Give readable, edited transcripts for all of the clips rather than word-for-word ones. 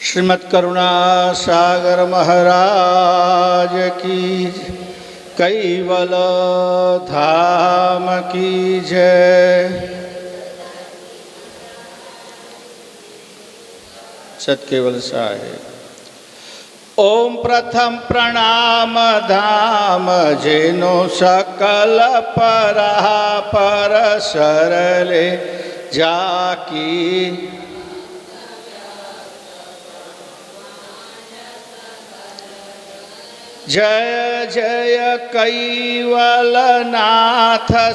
श्रीमद् करुणा सागर महाराज की, कैवल धाम की जय। सतकेवल साहेब। ओम प्रथम प्रणाम धाम जेनो सकल पर सरले जाकी। जय जय कैवलनाथ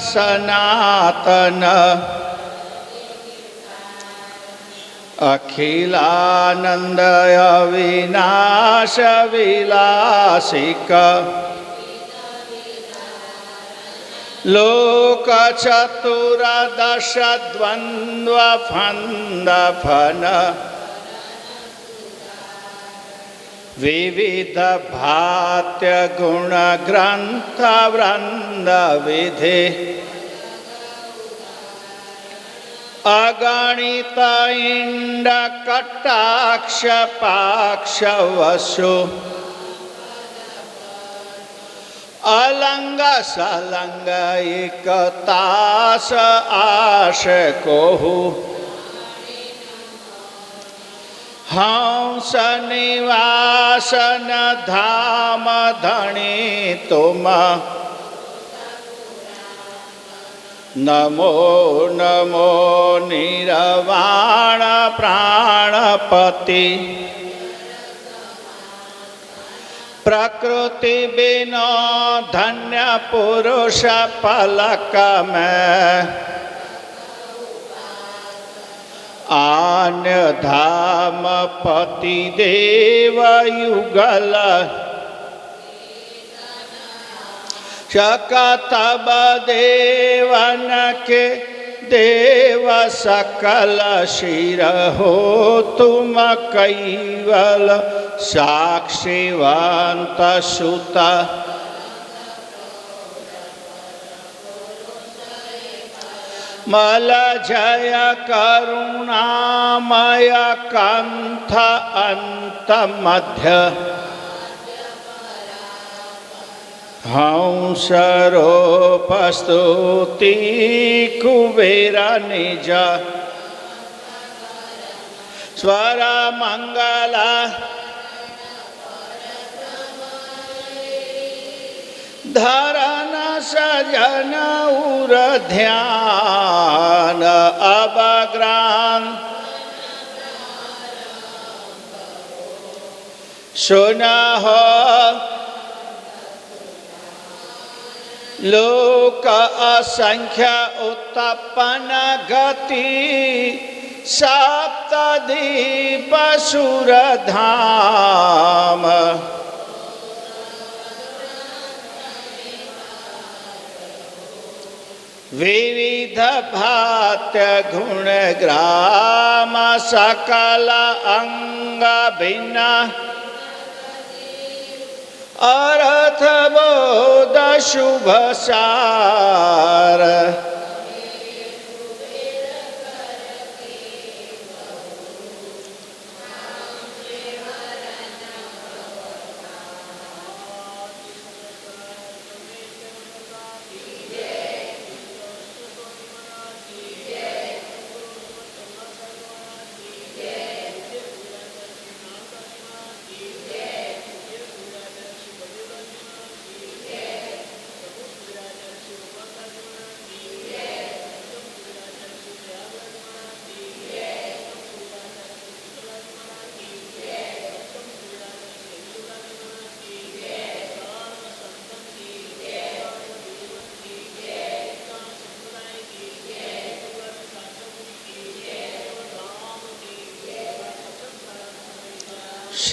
सनातन अखिलानंद अविनाश विलासिक लोक चतुर्दश द्वंद्व फंद फन विविध भात्य गुण ग्रंथ वृंद विधि अगणित इंड कटाक्ष पाक्ष वसु अलंग सलंग एकतास आश कोहु हंस निवासन धाम धनी तुम। नमो नमो निर्वाण प्राणपति प्रकृति बिनो धन्य पुरुष पलक में आन्य धाम पति देव युगल शकतब देवन के देव सकल शिर हो तुम कैवल साक्षिवंत सुत। मल जय करुणामय कंथ अंत मध्य हंस रूप स्तुति कुबेर निज स्वर मंगल धरन सजन उर ध्यान अवग्राम सुना हो लोक असंख्य उत्पन्न गति सप्तदीप सुर धाम विविध भात्य गुण ग्राम सकल अंग भिन्न अर्थ बोध शुभ सार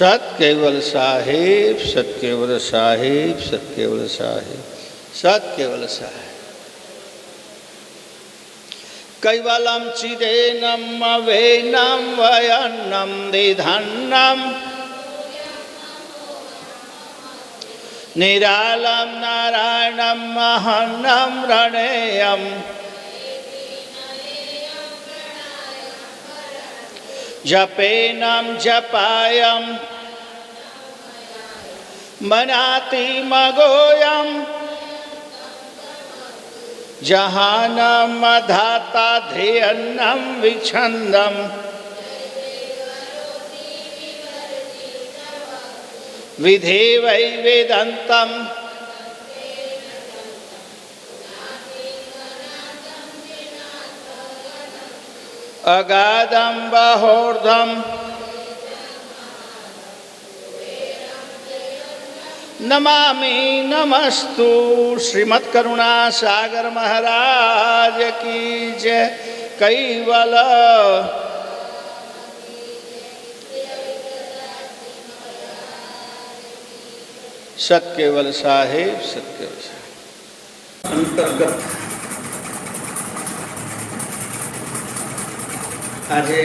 सतकेवल साहिब, सतकेवल साहिब, सतकेवल साहिब, सतकेवल साहिब। कैवलम चिदेनम वेनम वयन्नम दिधन्नम निरालम नारायणम महन्नम रणेयम जपेनं जपायं मनाति मगोयं जहानं धाता ध्येयन्नं विच्छन्दं विधे वै वेदान्तं अगाधं बहोर्धं नमामि नमस्तु। श्रीमद्करुणा सागर महाराज की जय। कैवल सत्केवल साहेब, सत्केवल साहेब अंतर्गत આજે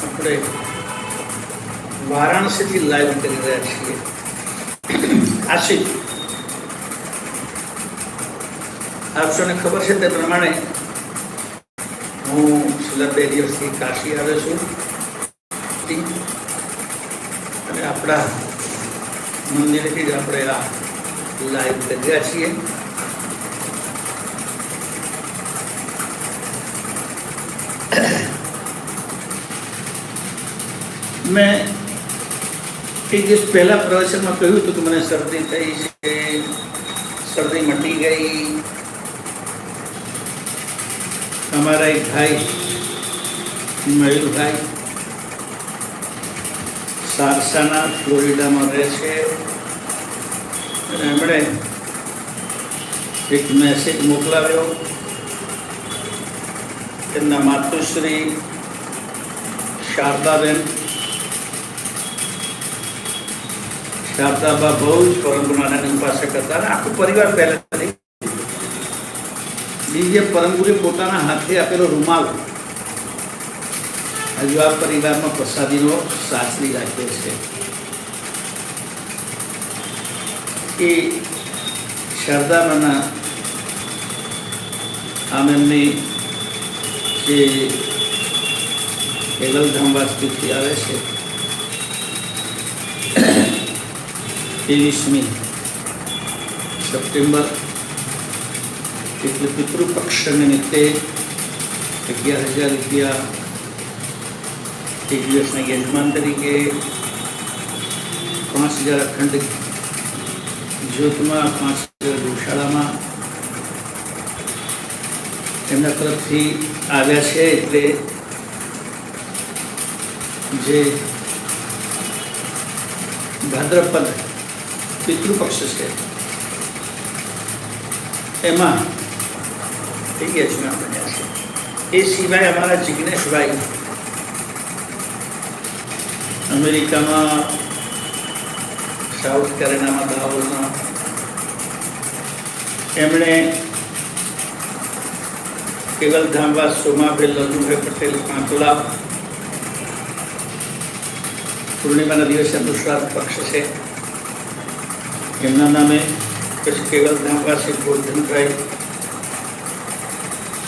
આપણે વારાણસીથી લાઈવ કરી રહ્યા છીએ। કાશી આપ સૌને ખબર છે તે પ્રમાણે હું છેલ્લા 2 દિવસથી કાશી આવ્યો છું અને આપણા મંદિરેથી જ આપણે આ લાઈવ કરી રહ્યા છીએ। मैं एक दिन पहला प्रवचन में कहूँ तो मैंने सर्दी थी है, सर्दी मटी गई। हमारा एक भाई मयूर भाई सारसाना फ्लोरिडा में रहे छे। एमणे एक मैसेज मोकलाव्यो। एमना मातुश्री शारदाबेन शारदाबा बहुत परम गुरुना उपासक था। आखू परिवार पहले बीजे परम गुरु पोताना हाथे आपेलो रूमाल हजू आ परिवार में प्रसादी साचवी राख्यो छे। ए शारदामाना आम एमनी जे केवलधाम वास्तुथी आवे छे 23મી સપ્ટેમ્બર એટલે પિતૃપક્ષ નિમિત્તે 11,000 રૂપિયા એક દિવસના યજમાન તરીકે 5,000 અખંડ જ્યોતમાં 5,000 ગૌશાળામાં એમના તરફથી આવ્યા છે। એટલે જે ભાદ્રપદ પિતૃપક્ષ છે એમાં એક યજમાન બન્યા છે। એ સિવાય અમારા જિગ્નેશભાઈ અમેરિકામાં સાઉથ કેરોલિનામાં દાહોદમાં એમણે કેવલધામવાસ સોમાભાઈ લલ્લુભાઈ પટેલ કાંકલા પૂર્ણિમાના દિવસે દુશ્રાદ્ધ પક્ષ છે એમના નામે પછી કેવલધામવાસી ગોરધનભાઈ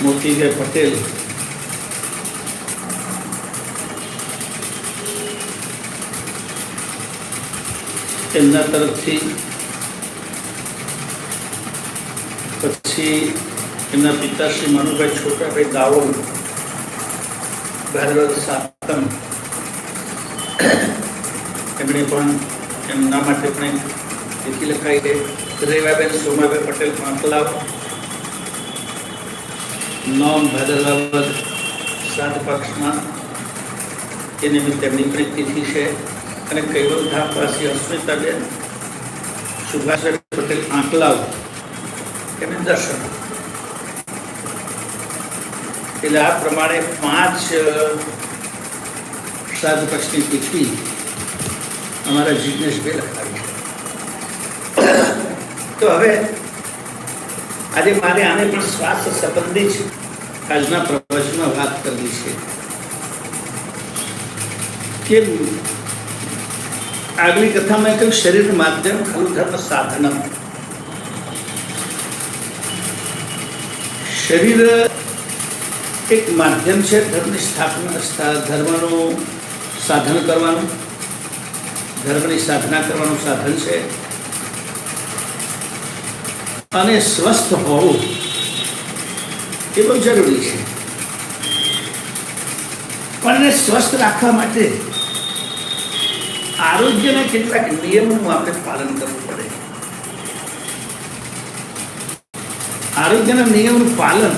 મોતીભાઈ પટેલ એમના તરફથી પછી એમના પિતાશ્રી મનુભાઈ છોટાભાઈ દાવોલ ભાદરવદ સાતમ એમણે પણ એમના માટે પણ तिथि लखाई है। रेवाबेन सोमाबेन पटेल कांकलाव 9 भादरवद श्राद्ध पक्ष में ए निमित्ते एमनी तिथि है। અને कैवलधामवासी अस्मिताबेन सुभाषભાઈ पटेल कांकलाव एमने दर्शन એટલે આ પ્રમાણે 5 શ્રાદ્ધ પક્ષની તિથિ અમારા જિગ્નેશભાઈ લખાવી છે। तो हवे आज मारे आने पर स्वास्थ्य संबंधी आज प्रवचन में बात करनी है कि आगली कथा में कहूँ शरीर माध्यम खलु धर्म साधनम। शरीर એક માધ્યમ છે ધર્મની ધર્મનું સાધન કરવાનું, ધર્મની સાધના કરવાનું સાધન છે. અને સ્વસ્થ હોવું એ બહુ જરૂરી છે. પણ એને સ્વસ્થ રાખવા માટે આરોગ્યના કેટલાક નિયમોનું આપણે પાલન કરવું પડે. આરોગ્યના નિયમોનું પાલન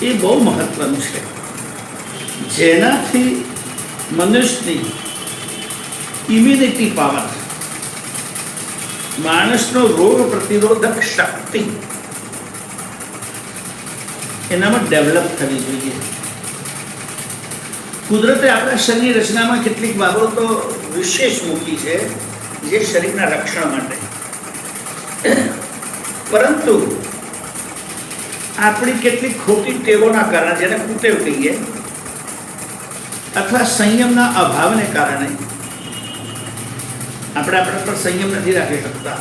એ બહુ મહત્વનું છે, જેનાથી મનુષ્યની ઇમ્યુનિટી પાવર, માણસનો રોગ પ્રતિરોધક શક્તિ એનામાં ડેવલપ થવી જોઈએ. કુદરતે આપણા શરીરની રચનામાં કેટલીક બાબતો વિશેષ મૂકી છે જે શરીરના રક્ષણ માટે, પરંતુ આપણી કેટલીક ખોટી ટેવોના કારણે, જેને કુટેવ કહીએ, અથવા સંયમના અભાવને કારણે આપણે આપણા પર સંયમ નથી રાખી શકતા,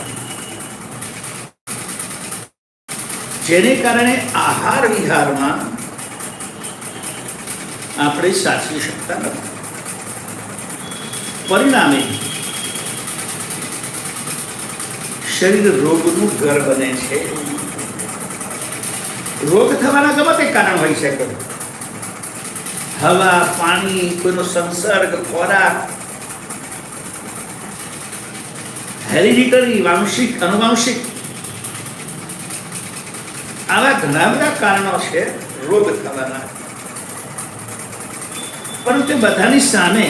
જેને કારણે આહાર વિહારમાં આપણે સાચવી શકતા નથી. પરિણામે શરીર રોગનું ઘર બને છે. રોગ થવાના ગમે તે કારણ હોઈ શકે. હવા, પાણી, કોઈનો સંસર્ગ, ખોરાક, હેરિડિટરી, વાંશિક, અનુવાંશિક, આવા ઘણા બધા કારણો છે રોગ થવાના. પરંતુ બધાની સામે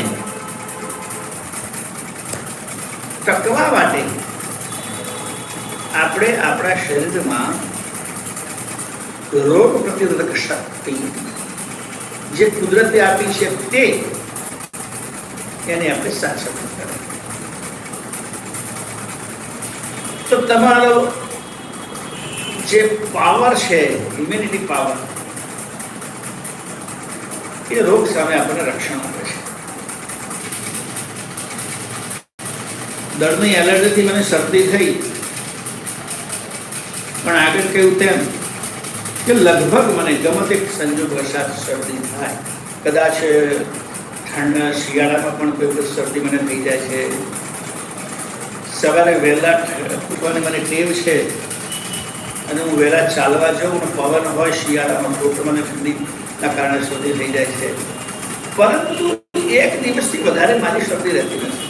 ટકવા માટે આપણે આપણા શરીરમાં રોગ પ્રતિરોધક શક્તિ જે કુદરતે આપી છે તે એને આપણે સાચવવું પડે. તો તમારો જે પાવર છે, ઇમ્યુનિટી પાવર, એ રોગ સામે આપણને રક્ષણ આપે છે. દળની એલર્જીથી મને શરદી થઈ, પણ આગળ કહ્યું તેમ કે લગભગ મને ગમે તે સંજોગ વરસાદ શરદી થાય. કદાચ ઠંડા શિયાળામાં પણ કોઈ વખત શરદી મને થઈ જાય છે. સવારે વહેલા ઉઠવાની મને ટેવ છે અને હું વહેલા ચાલવા જાઉં અને પવન હોય શિયાળામાં તો મને ઠંડીના કારણે શરદી થઈ જાય છે. પરંતુ એક દિવસથી વધારે મારી શરદી રહેતી નથી.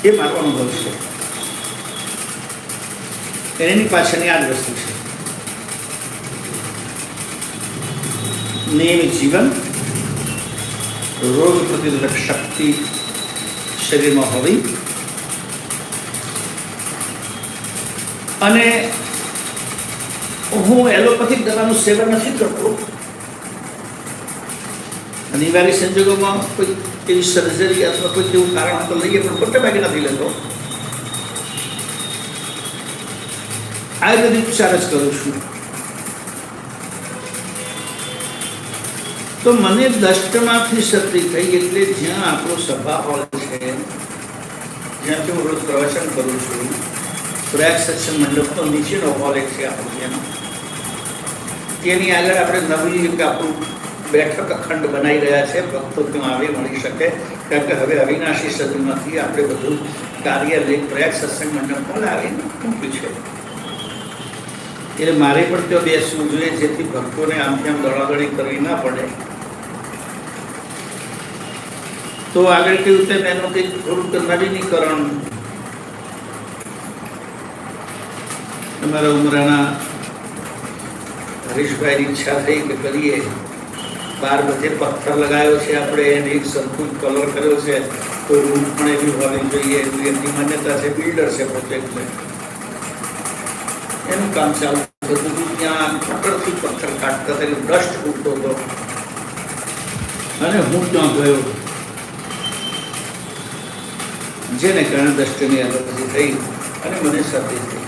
એ મારો અનુભવ છે. એની પાછળની આ જ વસ્તુ છે: નિયમિત જીવન, રોગ પ્રતિરોધક શક્તિ શરીરમાં હોવી, અને હું એલોપેથિક દવાનું સેવન નથી કરતો. અનિવાર્ય સંજોગોમાં કોઈ એવી સર્જરી અથવા કોઈ એવું કારણ તો લઈએ, પણ મોટે ભાગે નથી લેતો. આયુર્વેદિક ઉપચાર જ કરું છું. તો મને દષ્ટમાંથી શરદી થઈ, એટલે જ્યાં આપણો સભા હોલ છે, જ્યાંથી હું રોજ પ્રવચન કરું છું, પ્રયાગ સત્સંગ મંડપનો નીચેનો હોલ એક છે આપણો, તેની આગળ આપણે નવી એક આપણું બેઠક ખંડ બનાવી રહ્યા છે. ભક્તો ત્યાં આવી મળી શકે, કારણ કે હવે અવિનાશી સદીમાંથી આપણે બધું કાર્યાલય પ્રયાગ સત્સંગ મંડપમાં લાવીને મૂક્યું છે. એટલે મારે પણ ત્યાં બેસવું જોઈએ, જેથી ભક્તોને આમ તેમ દોડાદોડી કરવી ના પડે. તો આગળ કેવું તેમ એનું કંઈક થોડુંક નવીનીકરણ અમારા ઉમરાના હરીશભાઈની ઈચ્છા થઈ કે કરીએ. 12 બધે પથ્થર લગાવ્યો છે આપણે, એને એક સરખું કલર કર્યો છે, તો રૂમ પણ એવી હોવી જોઈએ એવી એમની માન્યતા છે. બિલ્ડર છે પોતે, એટલે એનું કામ ચાલુ થતું. ત્યાં પથ્થરથી પથ્થર કાઢતા હતા, ડસ્ટ ઉડતો હતો, અને હું ત્યાં ગયો, જેને કારણે દષ્ટની એલર્જી થઈ અને મને શરદી થઈ.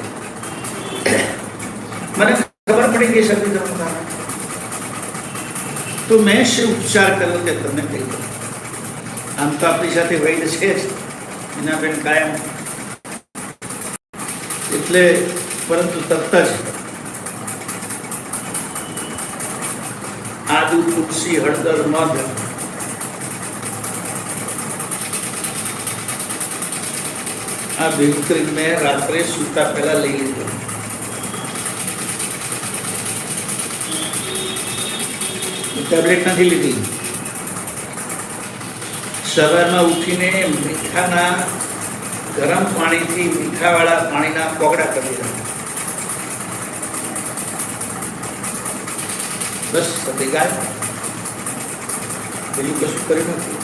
મને ખબર પડી ગઈ શરદી થવાનું કારણ. તો મેં શું ઉપચાર કર્યો તે તમને કહી દઉં. આમ તો આપણી સાથે વૈદ્ય છે જ, એના બેન કાયમ, એટલે પરંતુ તરત જ तुलसी हળદર मध आ भीमक्रीम में रात्रे सूता पहला लई लीधो। टेब्लेट नहीं लीधी। सवाરમાં ઉઠીને મીઠાના ગરમ પાણીથી મીઠાવાળા પાણીના કોગળા કરી દીધા। બસ પતી ગયા, બીજું કશું કર્યું નથી।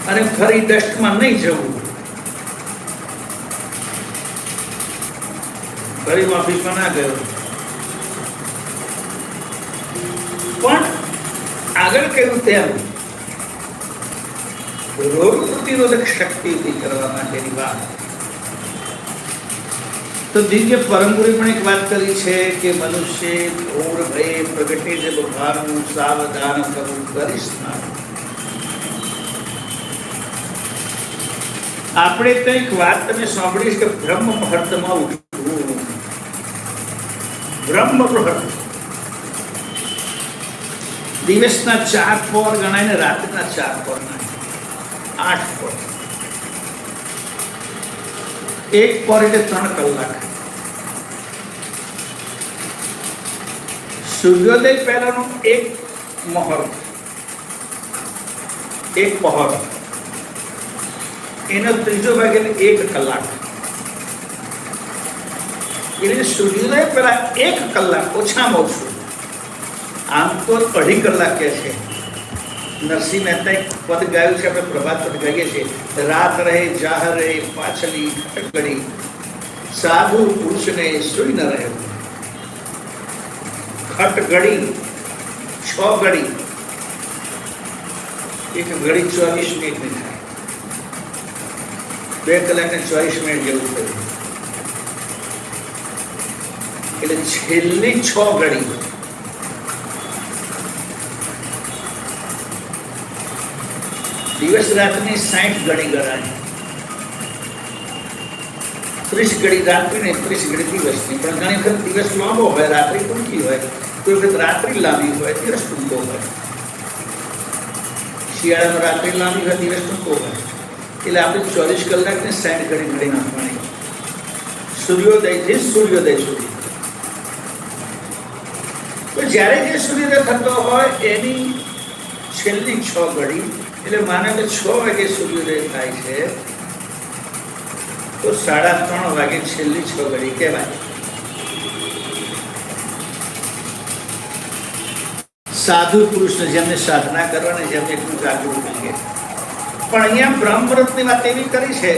અને ફરી ડસ્ટમાં નહીં જવું, ફરી ઓફિસમાં ના ગયો। પણ આગળ કહ્યું તેમ रोग प्रतिरोधक शक्ति करवा माटेनी बात। तो दिव्य परम गुरु पण एक बात करी छे कि मनुष्य घोर भय प्रगटे जब भानु सावधान करू करिस ना। आपणे तो एक बात तमे सांभळी के ब्रह्म मुहूर्तमां उठવું। ब्रह्म मुहूर्त दिवसना 4 पहर गणाय ने रातना 4 पहर गणाय। 8 पहर, 1 पहर એટલે 3 કલાક। સૂર્યોદય પહેલાનો 1 મુહૂર્ત, 1 પહર, એનો ત્રીજો ભાગ એટલે 1 કલાક। એટલે સૂર્યોદય પહેલા 1 કલાક ઓછામાં ઓછું, આમ તો 2.5 કલાક કે છે। नरसिंह मेहता एक पद गायु से अपने प्रभात पद गाइए छे, रात रहे जाहर रहे पाछली खटकड़ी साधु पुरुष ने सुई न रहे। खटगड़ी 6 घड़ी, एक घड़ी 24 मिनिट में थाय, 2 કલાક ને 24 મિનિટ જેવું થયું। એટલે છેલ્લી 6 ઘડી दिवस रात्रि 60 घड़ी गणाय। 30 घड़ी रात्रि ने 30 घड़ी दिवस नहीं, पण घणी वखत दिवस लांबो होय, रात्रि टूंकी होय, कोई वखत रात्रि लांबी होय, दिवस टूंको होय। શિયાળામાં રાત્रि લાંબી હોય, દિવસ ટૂંકો હોય। એટલે આપણે 24 કલાક ને 60 ઘડી ઘડી નાખવાની, સૂર્યોદયથી સૂર્યોદય સુધી। તો જ્યારે જે સૂર્યોદય થતો હોય એની છેલ્લી 6 ઘડી, એટલે માનો કે 6 વાગે સૂર્યોદય થાય છે તો 3:30 વાગે છેલ્લી 6 ઘડી કહેવાય। સાધુ પુરુષને જેમને સાધના કરવાની, જેમને એટલું જાગૃત કરીએ। પણ અહીંયા બ્રહ્મ મુહૂર્તની વાત એવી કરી છે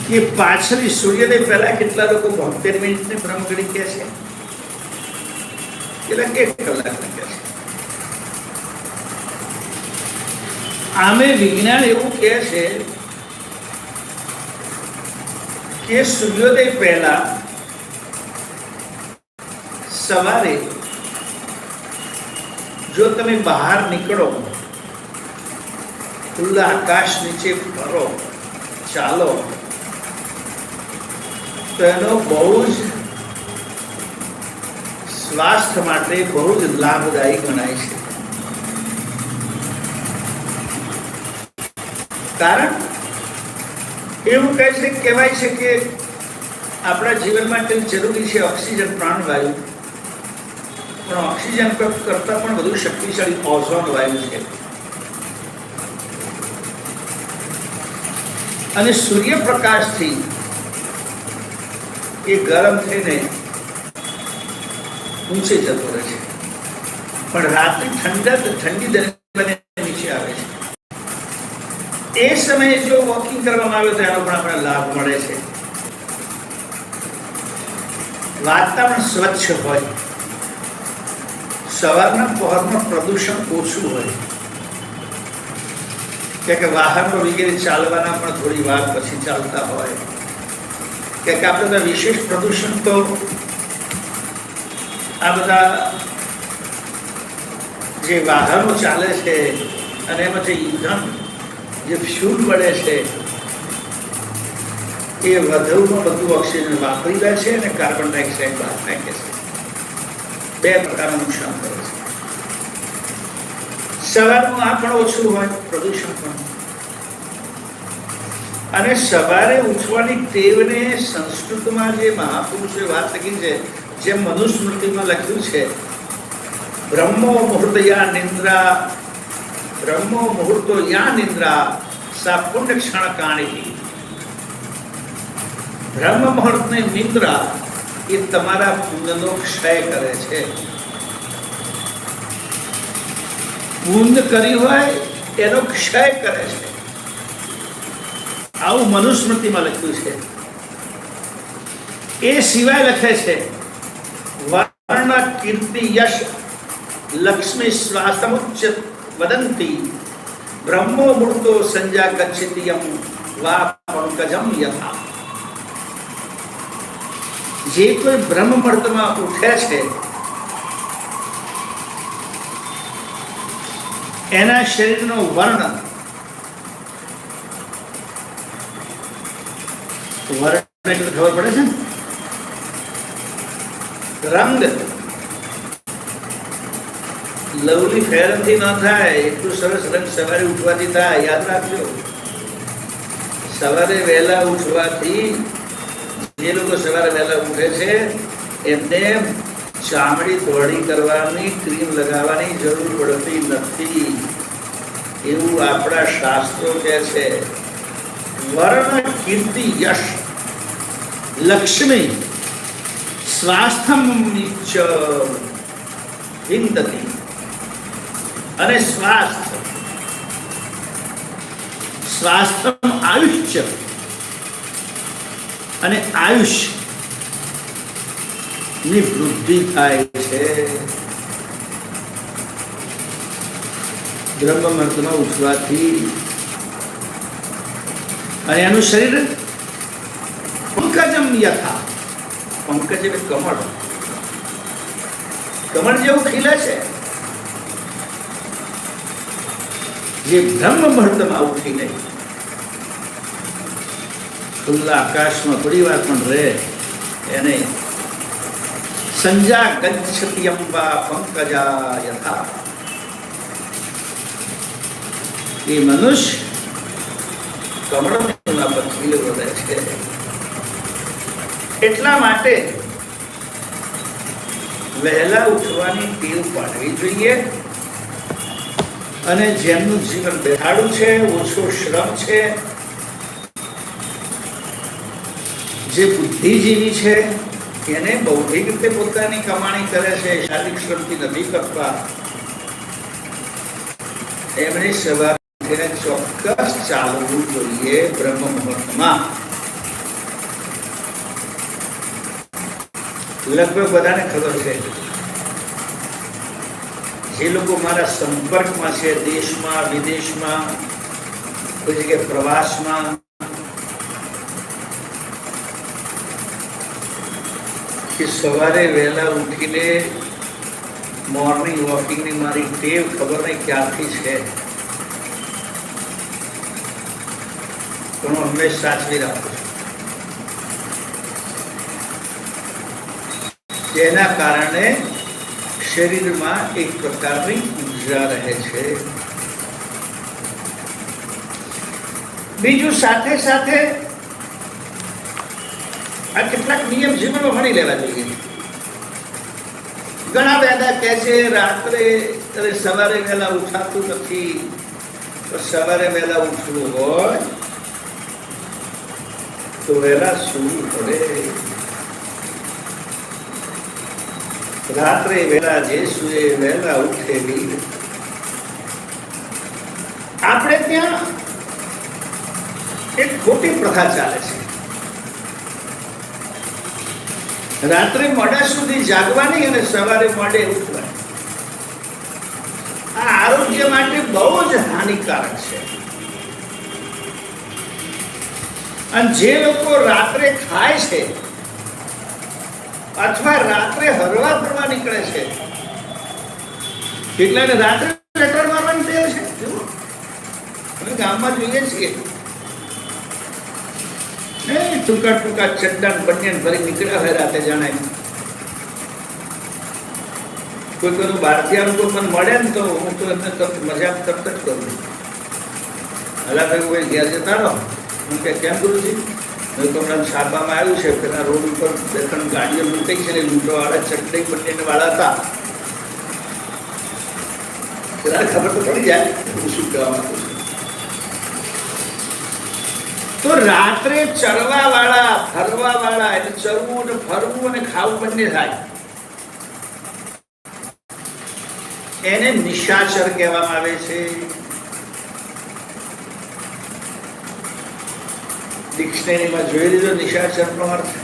કે પાછલી સૂર્યોદય પહેલા કેટલા લોકો 72 મિનિટને બ્રહ્મ ઘડી કહે છે, એટલે 1 કલાક કહે છે। આમે વિજ્ઞાન એવું કહે છે કે સૂર્યોદય પહેલા સવારે જો તમે બહાર નીકળો, ખુલ્લા આકાશ નીચે ફરો, ચાલો, તો એનો બહુ જ સ્વાસ્થ્ય માટે બહુ જ લાભદાયી ગણાય છે। કારણ એવું કહે છે, કહેવાય છે કે આપણા જીવન માટે જરૂરી છે ઓક્સિજન, પ્રાણવાયુ, પણ ઓક્સિજન કરતા પણ વધુ શક્તિશાળી ઓઝોન વાયુ છે। અને સૂર્યપ્રકાશથી એ ગરમ થઈને ઊંચે જતો રહે છે, પણ રાત્રે ઠંડી દરમિયાન નીચે આવે છે। એ સમયે જો વોકિંગ કરવામાં આવે તો એનો પણ આપણે લાભ મળે છે। વાતાવરણ સ્વચ્છ હોય, સવારના પહોરમાં પ્રદૂષણ ઓછું હોય, કે વાહનો વગેરે ચાલવાના પણ થોડી વાર પછી ચાલતા હોય, કે આપણે વિશેષ પ્રદૂષણ તો આ બધા જે વાહનો ચાલે છે અને એમાં જે ઈંધણ, જે ફ્યુલ મળે છે, એ વધુમાં વધુ ઓક્સિજન વાપરી લે છે અને કાર્બન ડાયોક્સાઇડ બહાર ફેંકે છે. બે પ્રકારનું નુકસાન કરે છે. સવારનું આ પણ ઓછું હોય, પ્રદૂષણ પણ. અને સવારે ઉઠવાની ટેવને સંસ્કૃતમાં જે મહાપુરુષે વાત લખી છે, જે મનુસ્મૃતિમાં લખ્યું છે, બ્રહ્મો મુહૂર્તયા નિંદ્રા, બ્રહ્મો મુહૂર્તો યા નિંદ્રા સા પુણ્ય ક્ષણ કાણી. બ્રહ્મ મુહૂર્તની નિંદ્રા એ તમારા પુણ્યનો ક્ષય કરે છે. પુણ્ય કર્યું હોય એનો ક્ષય કરે છે. આવું મનુસ્મૃતિમાં લખ્યું છે. એ સિવાય લખે છે વર્ણ કીર્તિ યશ લક્ષ્મી શ્વાસમુચ્ચ વદંતી બ્રહ્મો મૂર્તો સંજા ગચ્છિતિયમ વા પંકજમ યથા. જે કોઈ બ્રહ્મ મુહૂર્તમાં ઉઠે છે એના શરીરનો વર્ણ, વર્ણ એટલે ખબર પડે છે ને, રંગ લવલી ફેરનથી ન થાય એટલું સરસ રંગ સવારે ઉઠવાથી થાય. યાદ રાખજો, સવારે વહેલા ઉઠવાથી જે લોકો સવારે વહેલા ઉઠે છે એમને ચામડી ધોળી કરવાની, ક્રીમ લગાવવાની જરૂર પડતી નથી, એવું આપણા શાસ્ત્રો કહે છે. વર્ણ કીર્તિ યશ લક્ષ્મી સ્વાસ્થ્યમ વિંદતિ. અને સ્વાસ્થ્ય, સ્વાસ્થ્યમ આયુષ્ય, અને આયુષ ની વૃદ્ધિ થાય છે. બ્રહ્મ મુહૂર્તમાં ઉઠવાથી. અને એનું શરીર પંકજમ યથા, પંકજ એટલે કમળ, કમળ જેવું ખીલે છે. જે બ્રહ્મ મુહૂર્તમાં ઉઠીને ખુલ્લા આકાશમાં થોડી વાર પણ રહે એને સંજા ગચ્છતિયમ વા પંકજા યથા. એ મનુષ્ય કમળના પર ખીલ વધે છે. એટલા માટે વહેલા ઉઠવાની ટેવ પાડવી જોઈએ. અને જેમનું જીવન બેઠાડું છે, ઓછો શ્રમ છે, જે બુદ્ધિજીવી છે એને બૌદ્ધિક રીતે પોતાની કમાણી કરે છે, શારીરિક શ્રમથી નથી કરતા, એમણે સવારે ચોક્કસ ચાલવું જોઈએ બ્રહ્મ મુહૂર્તમાં. લગભગ બધાને ખબર છે, જે લોકો મારા સંપર્કમાં છે, દેશમાં વિદેશમાં, કોઈ જગ્યાએ પ્રવાસમાં, કે સવારે વહેલા ઉઠીને મોર્નિંગ વોકિંગની મારી ટેવ ખબર નહીં ક્યારથી છે, પણ હું હંમેશા સાચવી રાખું છું. જેના કારણે શરીરમાં એક પ્રકારની ઉર્જા રહે છે. બીજું સાથે સાથે આ કેટલાક નિયમ જીવનમાં ભણી લેવા જોઈએ. ઘણા બધા કહે છે રાત્રે સવારે વહેલા ઉઠાતું નથી, તો સવારે વહેલા ઉઠવું હોય તો વહેલા સૂવું પડે. રાત્રે વહેલા જે સૂએ વહેલા ઉઠે વીર. આપણે ત્યાં એક ખોટી પ્રથા ચાલે છે, રાત્રે મોડા સુધી જાગવાની અને સવારે મોડે ઉઠવાની. આ આરોગ્ય માટે બહુ જ હાનિકારક છે. અને જે લોકો રાત્રે ખાય છે અથવા રાત્રે હરવા ફરવા નીકળે છે, કેટલાને રાત્રે ચક્કર મારવાની ટેવ છે. અમે ગામમાં જોઈએ છીએ, ટૂંકા ટૂંકા ચડ્ડા બનિયાન ભરી નીકળ્યા હોય રાતે જાણે. કોઈ કોઈનું બહારથી આવું કોઈ મને મળે ને તો હું તો એમને મજાક તરત જ કરું. હલા ભાઈ કોઈ ઘેર જતા રહો, હું કે કેમ ગુરુજી? મેં તો હમણાં છાપામાં આવ્યું છે પેલા રોડ ઉપર બે ત્રણ ગાડીઓ લૂંટાઈ છે ને લૂંટવાવાળા ચડ્ડી બનિયાન વાળા હતા. પેલા ખબર તો પડી જાય હું શું કહેવા માંગુ છું. તો રાત્રે ચડવા વાળા ફરવા વાળા એટલે ચડવું અને ફરવું અને ખાવું બંને થાય, એને નિશાચર કહેવામાં આવે છે. ડિક્શનરીમાં જોઈ લીધો નિશાચરનો અર્થ.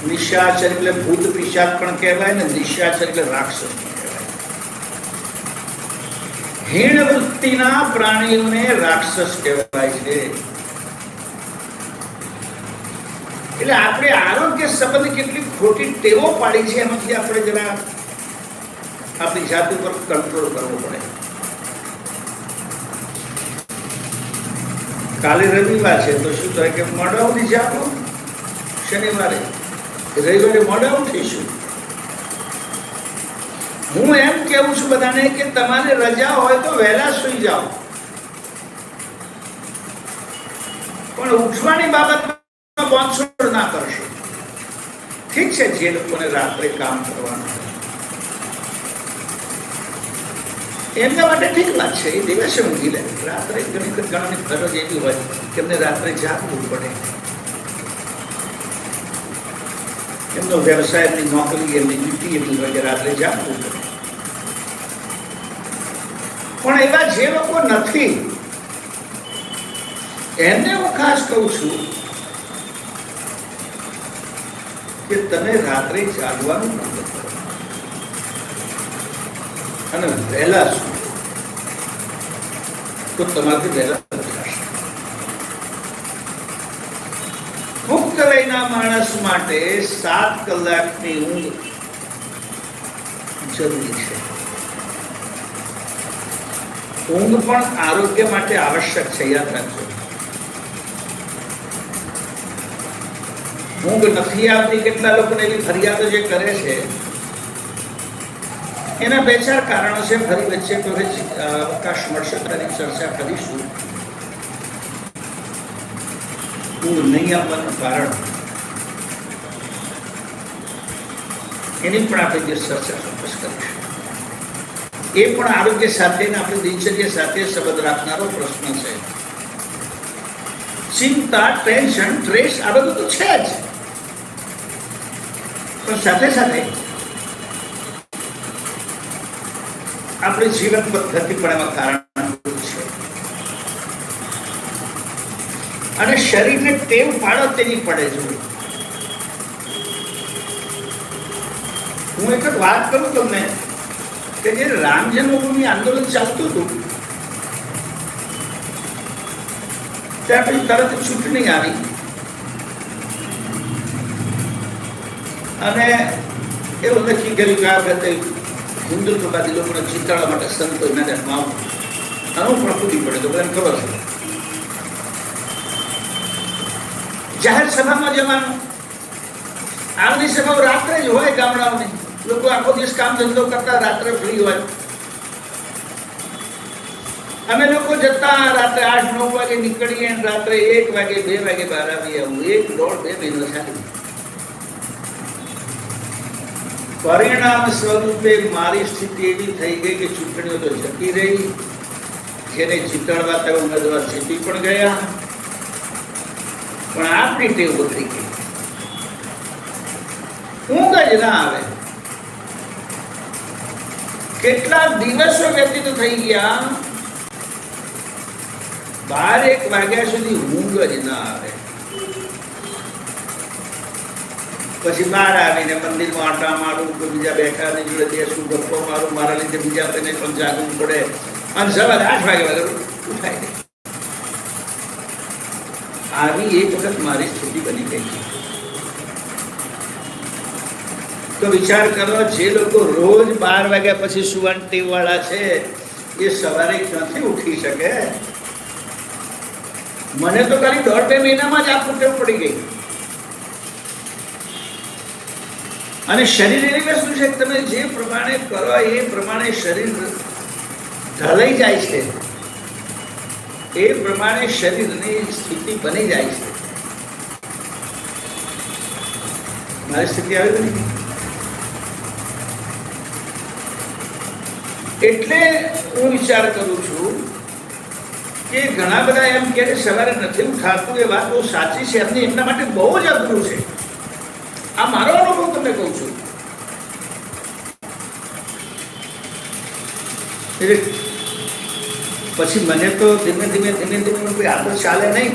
નિશાચર એટલે ભૂત પિશાચ પણ કહેવાય ને નિશાચર એટલે રાક્ષસ પણ કહેવાય. હીણ વૃત્તિના પ્રાણીઓને રાક્ષસ કહેવાય છે. એટલે આપણે આરોગ્ય સંબંધી કેટલી ખોટી ટેવો પાડી છે એમાંથી આપણે જરા આપણી જાત ઉપર કંટ્રોલ કરવો પડે. કાલે રવિવાર છે તો શું થાય કે મોડા ઉઠી જાઓ, શનિવારે રવિવારે મોડા ઉઠીશું. હું એમ કેવું છું બધાને કે તમારે રજા હોય તો વહેલા સુઈ જાઓ, પણ ઉઠવાની બાબતમાં બોંચોડ ના કરશો. ઠીક છે, જે લોકોને રાત્રે કામ કરવાનું એમના માટે ઠીક વાત છે, એ દિવસે ઊંઘી લે. રાત્રે ઘણી ઘણી ફરજ એવી હોય કે એમને રાત્રે જાગવું પડે. એમનો વ્યવસાય, એમની નોકરી, એમની ડ્યુટી એમની હોય કે રાત્રે જાગવું પડે. પણ એવા જે લોકો નથી એમને હું ખાસ કહું છું કે તમે રાત્રે જાગવાનું બંધ કરો અને વહેલા શું તો તમારાથી વહેલા થશે. પુખ્ત વયના માણસ માટે 7 કલાકની ઊંઘ જરૂરી છે. ઊંઘ પણ આરોગ્ય માટે આવશ્યક છે, યાદ રાખજો. ઊંઘ નથી આવતી, કેટલા લોકોને એવી ફરિયાદો જે કરે છે એના 2-4 કારણો છે. ફરી વચ્ચે કોઈ અવકાશ મળશે તેની ચર્ચા કરીશું. ઊંઘ નહીં આવવાનું કારણ એની પણ આપણે જે ચર્ચા ચોક્કસ કરીશું. એ પણ આરોગ્ય સાથે આપણી દિનચર્યા સાથે સંબંધ રાખનારો પ્રશ્ન છે. ચિંતા, ટેન્શન, સ્ટ્રેસ આ બધું તો છે જ, પણ સાથે સાથે આપણી જીવન પદ્ધતિ પણ એમાં કારણભૂત છે. અને શરીરને ટેવ પાડો તેની પડે જોઈએ. હું એક વાત કરું તમને કે જે રામ જન્મભૂમિ આંદોલન ચાલતું હતું ત્યાં પછી તરત ચૂંટણી આવી અને એવું નક્કી કર્યું કે આ વખતે હિન્દુત્વવાદી લોકોને જીતાડવા માટે સંતો મેદાનમાં આવું પણ કૂદી પડે તો બધાને ખબર છે. જાહેર સભામાં જવાનું, આવની સભાઓ રાત્રે જ હોય. ગામડાઓની લોકો આખો દિવસ કામ ધંધો કરતા રાત્રે ફ્રી હોય. અમે લોકો જતા રાત્રે 8-9 વાગે નીકળીએ, રાત્રે 1 વાગે 2 વાગે બહાર આવી આવું. 1-1.5-2 મહિનો ચાલી. પરિણામ સ્વરૂપે મારી સ્થિતિ એવી થઈ ગઈ કે ચૂંટણીઓ તો જતી રહી, જેને જીતાડવા તેવા ઉમેદવાર જીતી પણ ગયા, પણ આપણી ટેવ બદલી ગઈ. ઊંઘ જ ના આવે. કેટલા દિવસો વ્યતીત થઈ ગયા, 12-1 વાગ્યા સુધી ઊંઘ જ ના આવે. પછી બહાર આવીને મંદિરમાં આટા મારું, કોઈ બીજા બેઠા ને જોડે બેસું, ગપ્પો મારું, મારા લીધે બીજા તેને પણ જાગવું પડે અને સવારે 8 વાગે ઉઠાય ગઈ. આવી એક વખત મારી સ્થિતિ બની ગઈ. તો વિચાર કરો, જે લોકો રોજ 12 વાગ્યા પછી સુવાની ટેવ વાળા છે એ સવારે ક્યાંથી ઉઠી શકે? મને તો ખાલી 1.5-2 મહિનામાં જ આ ટેવ પડી ગઈ. અને શરીર એવી વસ્તુ છે કે તમે જે પ્રમાણે કરો એ પ્રમાણે શરીર ઢલાઈ જાય છે, એ પ્રમાણે શરીરની સ્થિતિ બની જાય છે. મારી સ્થિતિ આવી બની. એટલે હું વિચાર કરું છું કે ઘણા બધા એમ કે સવારે નથી ઉઠાતું, એ વાત બહુ સાચી છે. એમના માટે બહુ જ અઘરું છે. આ મારો અનુભવ તમને કહું છું. પછી મને તો ધીમે ધીમે કોઈ આદત ચાલે નહીં.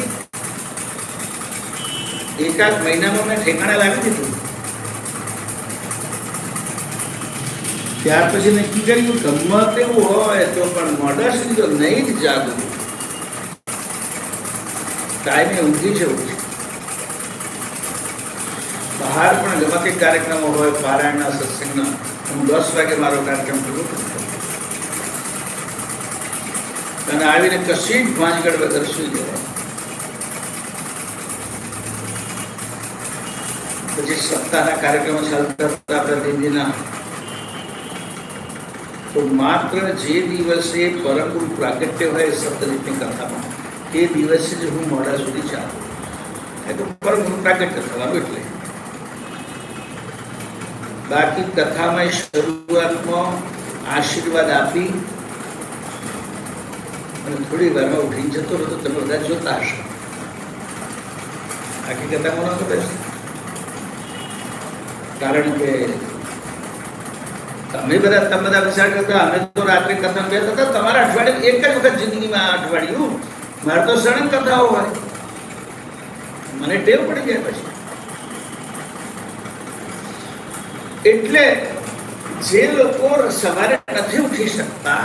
એકાદ મહિનામાં મેં ઠેકાણે લાવી દીધું. ત્યાર પછી નક્કી કર્યું ગમે તેવું હોય તો પણ મોડા સુધી તો નહીં જ જાગવું, ટાઈમે ઊંઘી જવું છે. બહાર પણ ગમે તે કાર્યક્રમો હોય, પારાયણના, સત્સંગના, હું 10 વાગે મારો કાર્યક્રમ પૂરો કરું અને આવીને કશી જ ભાંજગડ વગર સુઈ જવાય. પછી સપ્તાહના કાર્યક્રમો ચાલતા હતા આપણા દિલ્હીના, તો માત્ર જે દિવસે પરમ ગુરુ પ્રાગટ્ય હોય સપ્તરીની કથામાં, તે દિવસે જ હું મોડા સુધી ચાલું. એ તો પરમ ગુરુ પ્રાગટ્ય થવાનું એટલે. બાકી કથામાં શરૂઆતમાં આશીર્વાદ આપી અને થોડી વારમાં ઉઠી જતો રહો તો તમે બધા જોતા હશો. આખી કથામાં નતો બેસતો, કારણ કે તમે બધા વિચાર કરતા અમે તો રાત્રે કથા બેસતા હતા. તમારા અઠવાડિયે એક જ વખત જિંદગીમાં અઠવાડિયું, મારે તો સળંગ કથાઓ હોય. મને ટેવ પડી જાય પછી. એટલે જે લોકો સવારે નથી ઉઠી શકતા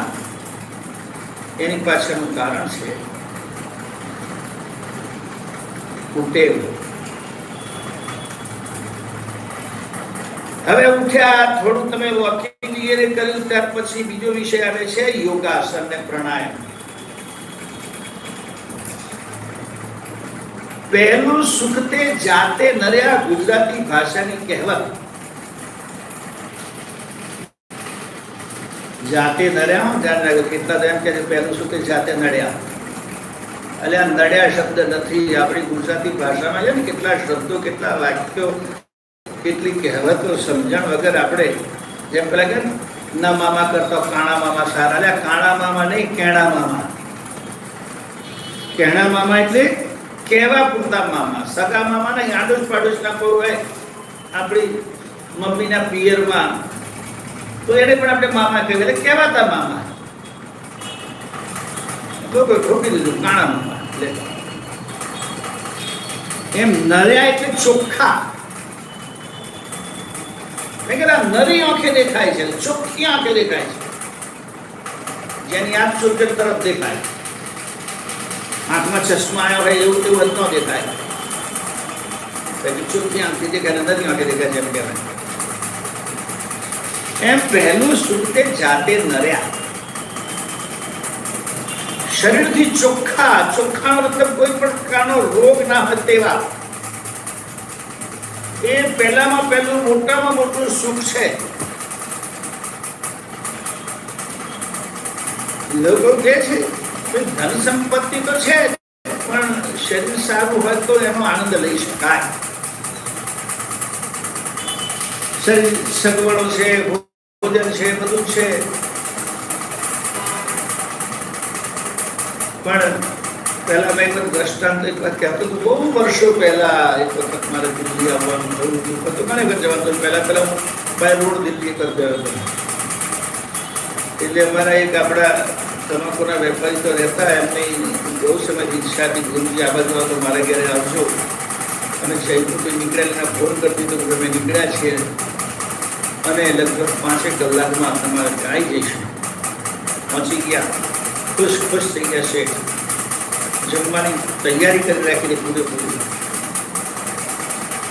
એની પાછળનું કારણ છે કુટેવ. હવે ઉઠ્યા, થોડું તમે વોકિંગ કર્યું, ત્યાર પછી બીજો વિષય આવે છે યોગાસન ને પ્રાણાયામ. પહેલું સુખ તે જાતે નર્યા, ગુજરાતી ભાષાની કહેવત. જાતે નડ્યા, ધ્યાન રાખજો. કેટલા એમ કે પહેલું શું કે જાતે નડ્યા. એટલે આ નડ્યા શબ્દ નથી. આપણી ગુજરાતી ભાષામાં છે ને કેટલા શબ્દો, કેટલા વાક્યો, કેટલી કહેવતો સમજણ વગર આપણે જેમ પેલા કે ના મામા કરતા કાણા મામા સારા. એટલે કાણા મામા નહીં, કેણા મામા. કેણા મામા એટલે કહેવા પૂરતા મામા, સગા મામા નહીં. આડોશ પાડોશ ના કોઈ હોય આપણી મમ્મીના પિયરમાં તો એને પણ આપણે મામા કહેવાય, એટલે કહેવાતા મામા. તો કોઈ ઠોકી દીધું કાણા મામા. એટલે એમ નર્યા એટલે ચોખ્ખા. મેં કીધું નરી આંખે દેખાય છે, ચોખ્ખી આંખે દેખાય છે, જેની આંખ સૂર્ય તરફ દેખાય. આંખમાં ચશ્મા આવ્યો હોય એવું તેવું ન દેખાય. ચોખ્ખી આંખથી દેખાય, નરી આંખે દેખાય છે એમ કહેવાય. એમ પહેલું સુખ તે જાતે નર્યા, શરીરથી ચોખ્ખા. ચોખ્ખા મતલબ કોઈ પણ પ્રકારનો રોગ ના હોય તેવા. એ પહેલામાં પહેલું મોટામાં મોટું સુખ છે. લોકો કહે છે ધન સંપત્તિ તો છે પણ શરીર સારું હોય તો એનો આનંદ લઈ શકાય. શરીર સગવડો છે, ભોજન છે, બધું છે, પણ પહેલા મેં એક દ્રષ્ટાંત એક વાત કહેતો હતો. બહુ વર્ષો પહેલા એક વખત મારે દિલ્હી આવવાનું થયું હતું. મને ઘર જવાનું પહેલા હું બાય રોડ દિલ્હી પર ગયો હતો. એટલે અમારા એક આપણા તમાકુના વેપારી તો રહેતા, એમની બહુ સમયથી ઈચ્છા હતી ગુરુજી આ બાજુ તો મારા ઘરે આવજો. અને જયપુર કોઈ નીકળેલા ફોન કરતી તો અમે નીકળ્યા છીએ અને લગભગ 5 કલાકમાં તમારે આવી જઈશું. પહોંચી ગયા, ખુશ થઈ ગયા છે. જમવાની તૈયારી કરી રાખી પૂરેપૂરી.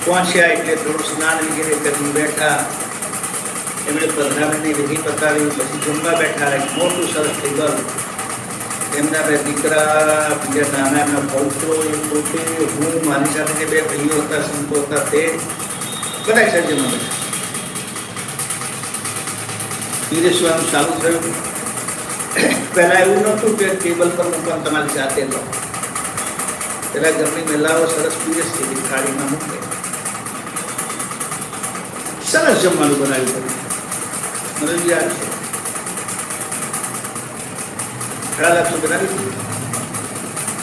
પહોંચ્યા એટલે થોડું સ્નાન વગેરે કરી બેઠા. એમણે પધરામણીની વિધિ પતાવી, પછી જમવા બેઠા. એક મોટું સરસ ટેબલ, એમના બે દીકરા, બીજા નાના એમના પૌત્રો, એ પોતે, હું, મારી સાથે જે બે ભાઈઓ હતા, સંતો હતા, તે બધા સજ્જનો હતા. પીરસવાનું ચાલુ થયું. પહેલા એવું નહોતું કે ટેબલ પર મૂકવાનું તમારી જાતે લો. પેલા ઘરની મહિલાઓ સરસ પીરસતી હતી, થાળીમાં મૂકે. સરસ જમવાનું બનાવ્યું હતું. મને યાદ છે 3 લાખ બનાવ્યું.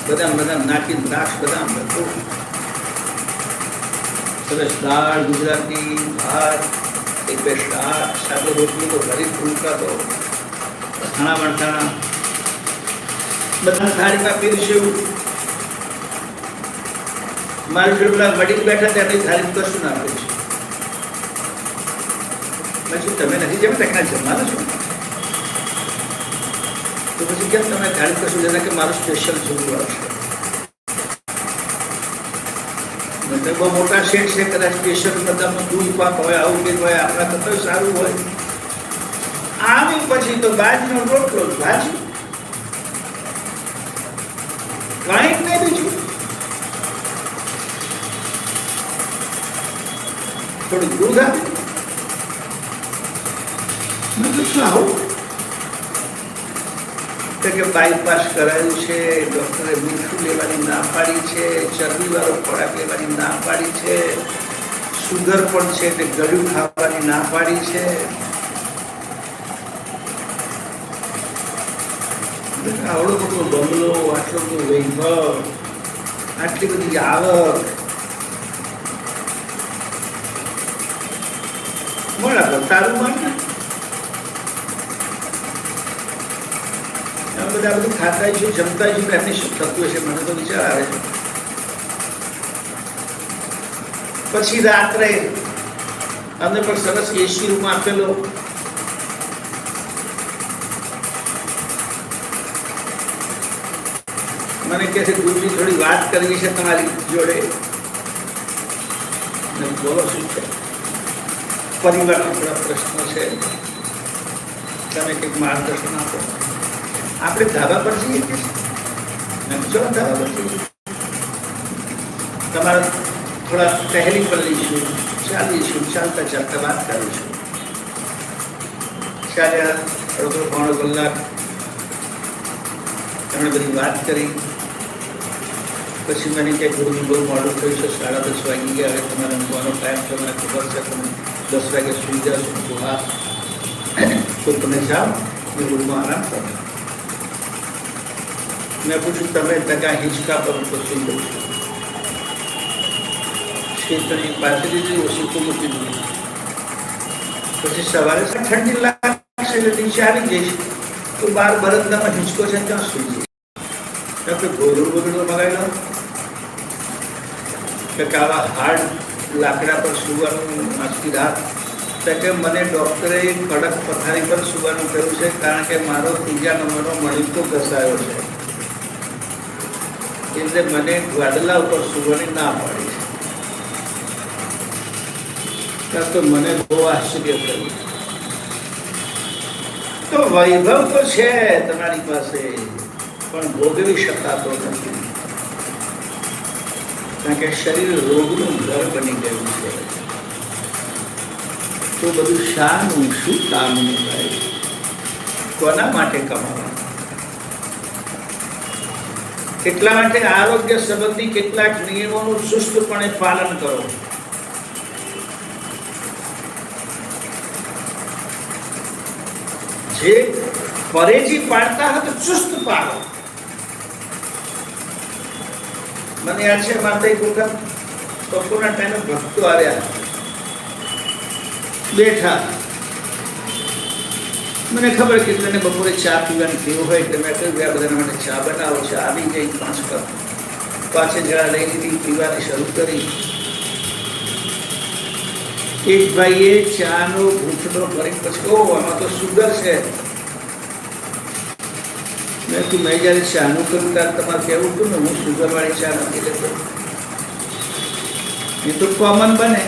બદામ નાખી, દ્રાક્ષ બદામ બધું સરસ. દાળ ગુજરાતી, ભાત, 1-2 શાક, સાથે રોટલી તો ઘરે ફૂલકા તો અથાણા વણથાણા બધા થાળીમાં પીરસ્યું. મારી જોડે પેલા વડીલ બેઠા ત્યાં થાળી કશું ના આપ્યું છે. પછી તમે નથી જમતા ક્યાં જમવાનું છો? તો પછી કેમ તમે થાળી કશું લેતા કે મારું સ્પેશિયલ જોવું આવશે? બહુ મોટા શેઠ છે, કદાચ સ્પેશિયલ બધામાં દૂધ પાક હોય, આવું કંઈક હોય, આપણા કરતા સારું હોય. આવી પછી તો બાજરીનો રોટલો, ભાજી, કાંઈક નહીં બીજું. થોડું દૂધ આપ્યું. મેં પૂછ્યું આવું કે બાયપાસ કરાયું છે, ડૉક્ટરે મીઠું લેવાની ના પાડી છે, ચરબીવાળો ખોરાક લેવાની ના પાડી છે, સુગર પણ છે તે ગળ્યું ખાવાની ના પાડી છે. આવડો બધો બંગલો, આટલો બધો વૈભવ, આટલી બધી આવક, બરાબર તારું માને બધા બધું ખાતા છું, જમતા છું, એમને શું થતું હશે? મને તો વિચાર આવે છે. પછી રાત્રે અમને પણ સરસ એસી રૂમ આપેલો. મને કહે છે ગુરુજી થોડી વાત કરવી છે તમારી જોડે. બોલો શું છે? પરિવારના થોડા પ્રશ્નો છે, તમે કંઈક માર્ગદર્શન આપો. આપણે ધાબા પર જઈએ કે ચલો ધાબા પર જઈએ, તમારા થોડા પહેલી પર લઈશું, ચાલીશું, ચાલતા ચાલતા વાત કરીશું. ચાલ્યા અડધો પોણો કલાક એમણે બધી વાત કરી. પછી મને કે ગુરુજી બહુ મોડું થયું છે, 10:30 વાગી ગયા, હવે તમારે ઊંઘવાનો ટાઈમ છે, મને ખબર છે, તમે 10 વાગે સુઈ જાઓ. હા તો તમે જાઓ, હું રૂમમાં આરામ કરો. મેં પૂછ્યું તમે ટકા હિંચકા પર તો સુઈ દઉં છું. શીતળી પાથરી દીધી, ઓછીકો મૂકી દીધી. પછી સવારે ઠંડી લાગશે એટલે નીચે આવી જઈશ તો બહાર બરંદામાં હિંચકો છે ત્યાં સુઈ જઈશ. ગોળું મગાવી લો કે આવા હાર્ડ લાકડા પર સુવાનું આખી રાત. કે મને ડૉક્ટરે કડક પથારી પર સુવાનું કહ્યું છે, કારણ કે મારો 3જા નંબરનો મણિકો ઘસાયો છે, એટલે મને ગાદલા ઉપર સુવાની ના પાડી છે. તો મને બહુ આશ્ચર્ય થયું. તો વૈભવ તો છે તમારી પાસે, પણ ભોગવી શકાતો નથી, કારણ કે શરીર રોગનું ઘર બની ગયું છે. તો બધું શાનું શું કામનું થાય? કોના માટે કમાવાનું? એટલા માટે આરોગ્ય સંબંધી કેટલાક નિયમોનું ચુસ્તપણે પાલન કરો. જે પરેજી પાડતા હોય તો ચુસ્ત પાડો. મને યાદ છે માતા એક વખત બપોરના ટાઈમે ભક્તો આવ્યા, બેઠા. મને ખબર કે તને બપોરે ચા પીવાની ટેવ હોય એટલે મેં કહ્યું આ બધાના માટે ચા બનાવો. ચા આવી ગઈ 5 કપ, પાછી જરા લઈ લીધી, પીવાની શરૂ કરી. એક ભાઈએ ચાનો ઘૂંટડો કરી પછી આમાં તો સુગર છે. મેં જ્યારે ચાનું કર્યું ત્યારે તમારે કહેવું હતું ને હું સુગરવાળી ચા નથી લેતો. એ તો કોમન બને.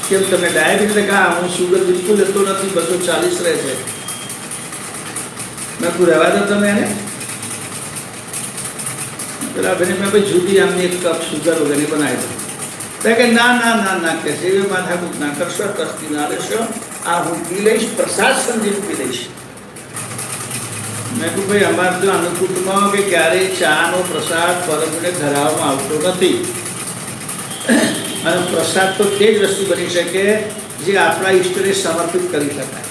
કેમ તમે ડાયાબિટીસ? હા હું સુગર બિલકુલ લેતો નથી, 240 રહે છે. મેં તું રહેવા દો તમે એને પેલા ભાઈને મેં ભાઈ જુદી આમની એક કપ સુગર વગરની બનાવી દઉં તો કે ના ના ના ના કે છે એવી માથાકૂટ ના કરશો તસ્તી ના લેશો આ હું પી લઈશ પ્રસાદ સમજીને પી લઈશ મેં કહું ભાઈ અમારે તો અનુકૂટમાં કે ક્યારેય ચાનો પ્રસાદ પરમને ધરાવવામાં આવતો નથી અને પ્રસાદ તો તે જ વસ્તુ બની શકે જે આપણા ઈષ્ટને સમર્પિત કરી શકાય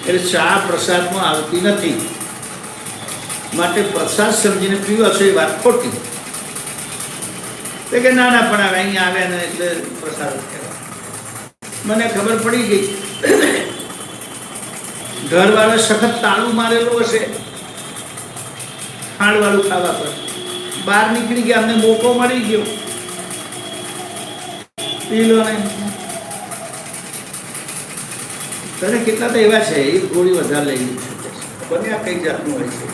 એટલે ચા પ્રસાદમાં આવતી નથી માટે પ્રસાદ સમજીને પીવો છો એ વાત ખોટી કે ના ના પણ હવે અહીંયા આવ્યા ને એટલે પ્રસાદ જ કહેવાય મને ખબર પડી ગઈ ઘરવાળા સખત તાળું મારેલું હશે ખાંડવાળું ખાવા પર બહાર નીકળી ગયા અમને મોકો મળી ગયો પી લો ને તને કેટલા તો એવા છે એક ગોળી વધારે લઈ શકે છે બને આ કઈ જાતનું હોય છે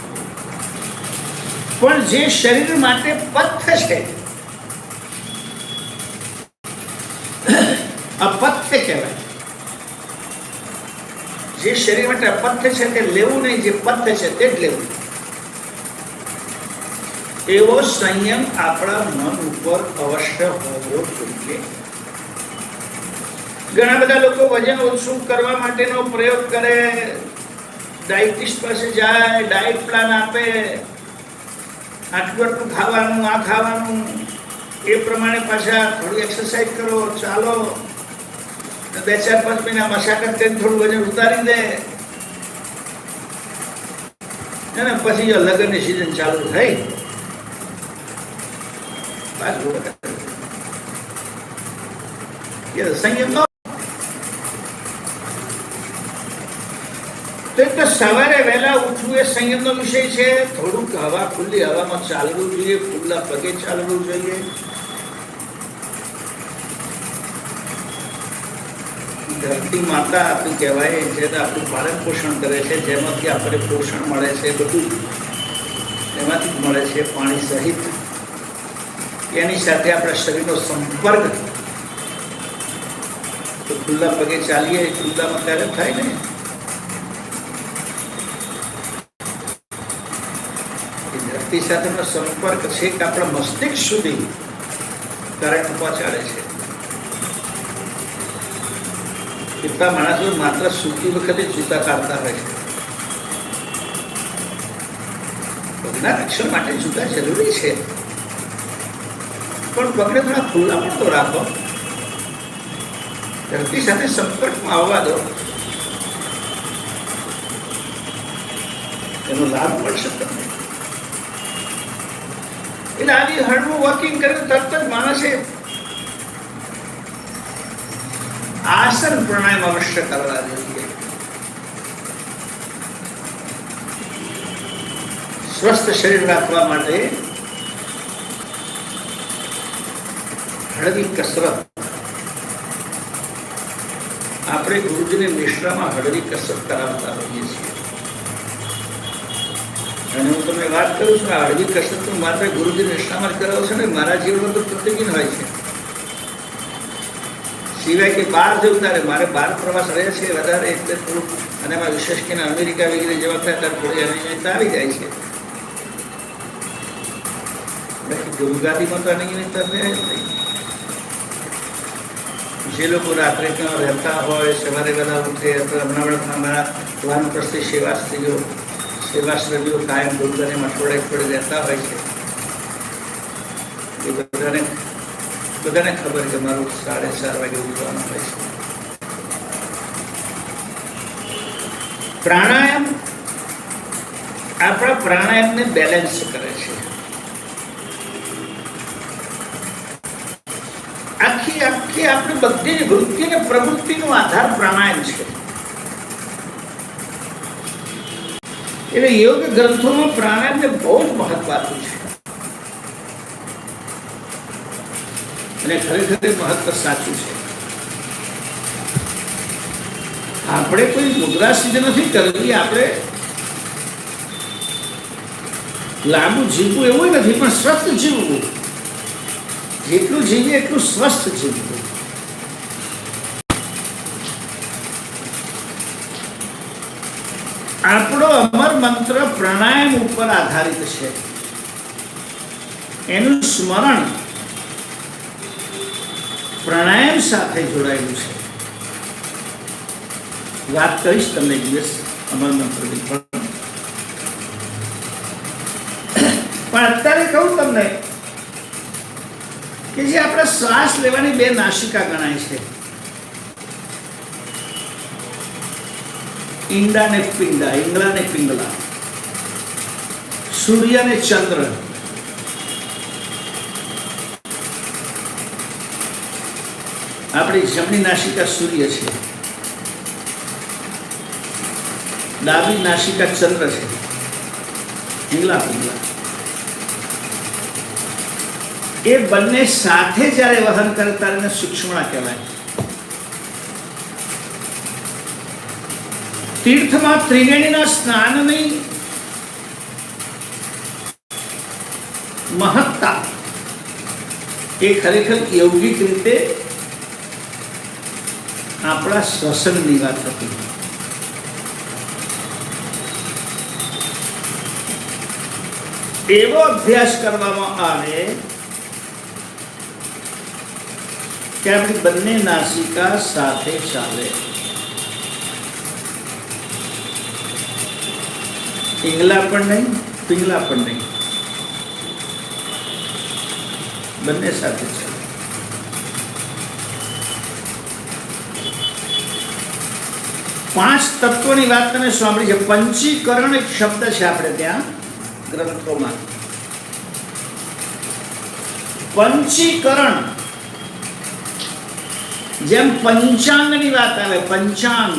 પણ જે શરીર માટે પથ્ય છે અપથ્ય કહેવાય જે શરીર માટે અપથ્ય છે તે લેવું નહીં જે પથ્ય છે તે જ લેવું એવો સંયમ આપણા મન ઉપર અવશ્ય હોવો જોઈએ ઘણા બધા લોકો વજન ઓછું કરવા માટેનો પ્રયોગ કરે ડાયટિસ્ટ પાસે જાય ડાયટ પ્લાન આપે આટલું ખાવાનું આ ખાવાનું એ પ્રમાણે પાછા થોડી એક્સરસાઇઝ કરો ચાલો 2-4-5 મહિના મશાકત કરીને થોડું વજન ઉતારી દે અને પછી જો લગ્નની સિઝન ચાલુ થઈ પાછું સંયમ તો સવારે વહેલા ઉઠવું એ સંયમનો વિષય છે થોડુંક હવા ખુલ્લી હવામાં ચાલવું જોઈએ ખુલ્લા પગે ચાલવું જોઈએ ધરતી માતા આપણું કહેવાય જે આપણું પાલન પોષણ કરે છે જેમાંથી આપણે પોષણ મળે છે બધું એમાંથી જ મળે છે પાણી સહિત એની સાથે આપણા શરીરનો સંપર્ક તો ખુલ્લા પગે ચાલીએ ખુલ્લામાં ત્યારે થાય ને ધરતી સાથેનો સંપર્ક છે કે આપણા મસ્તિષ્ક સુધી કરંટ પહોંચાડે છે કેટલા માણસો માત્ર સૂતી વખતે જૂતા કાઢતા હોય છે પગના રક્ષણ માટે જૂતા જરૂરી છે પણ પગને થોડા ખુલ્લા પણ તો રાખો ધરતી સાથે સંપર્કમાં આવવા દો એનો લાભ મળશે તમને એટલે આવી હળવું વોકિંગ કરીને તરત જ માણસે આસન પ્રાણાયામ અવશ્ય કરવા જોઈએ સ્વસ્થ શરીર રાખવા માટે હળવી કસરત આપણે ગુરુજીને નિશ્રામાં હળવી કસરત કરાવતા હોઈએ છીએ અને હું તમને વાત કરું છું આ હળવી કસરત હું માત્ર ગુરુજી નિશ્રામાં જ કરાવું છું ને મારા જીવનમાં તો પ્રતિદિન હોય છે સિવાય કે બહાર જવું ત્યારે મારે બહાર પ્રવાસ રહે છે વધારે એટલે થોડુંક અને એમાં વિશેષ કે અમેરિકા વગેરે જેવા થાય ત્યારે થોડી અનિયમિતતા આવી જાય છે બાકી ગુરુગાદીમાં તો અનિયમિતતા રહે નહીં જે લોકો રાત્રે ત્યાં રહેતા હોય સવારે વહેલા ઉઠે અથવા હમણાં અમારા વાનપ્રસ્થી સેવાશ્રમીઓ કાયમ ગુરુગાદીમાં અઠવાડિયે રહેતા હોય છે એ બધાને ખબર કે મારું 4:30 વાગે ઉઠવાનું હોય છે પ્રાણાયામ આપણા પ્રાણાયામને બેલેન્સ કરે છે આખી આપણી બધી વૃત્તિ અને પ્રવૃત્તિનો આધાર પ્રાણાયામ છે એટલે યોગ ગ્રંથોમાં પ્રાણાયામને બહુ જ મહત્વ આપ્યું છે અને ખરેખર મહત્વ સાચું છે આપણે કોઈ મુદ્રા સિદ્ધ નથી કરવી આપણે લાંબુ જીવવું એવું નથી પણ સ્વસ્થ જીવવું જેટલું જીવીએ એટલું સ્વસ્થ જીવવું આપણો અમર મંત્ર પ્રાણાયામ ઉપર આધારિત છે. એનું સ્મરણ પ્રાણાયામ સાથે જોડાયેલું છે. વાત કરીશ તમને દિવસ અમર મંત્રની, પણ અત્યારે કહું તમને કે જે આપણે શ્વાસ લેવાની બે નાસિકા ગણાય છે, ઈંડા ને પિંડા, ઈંગલા ને પિંગલા, સૂર્ય ને ચંદ્ર. આપણી જમણી નાસિકા સૂર્ય છે, ડાબી નાસિકા ચંદ્ર છે, ઈંગલા પિંગલા. એ બંને સાથે જ્યારે વહન કરે ત્યારે એને સૂક્ષ્મણા કહેવાય. તીર્થમાં ત્રિવેણીના સ્નાનની મહત્તા એ ખરેખર યૌગિક રીતે આપણા શ્વસનની વાત હતી. એવો અભ્યાસ કરવામાં આવે કે આપણી બંને નાસિકા સાથે ચાલે. ઈંગલા પણ નહીં, પિંગલા પણ નહીં, બંને સાથે ચાલે. પાંચ તત્વોની વાત તમે સાંભળી છે. પંચીકરણ એક શબ્દ છે આપણે ત્યાં ગ્રંથોમાં. પંચીકરણ જેમ પંચાંગની વાત આવે, પંચાંગ.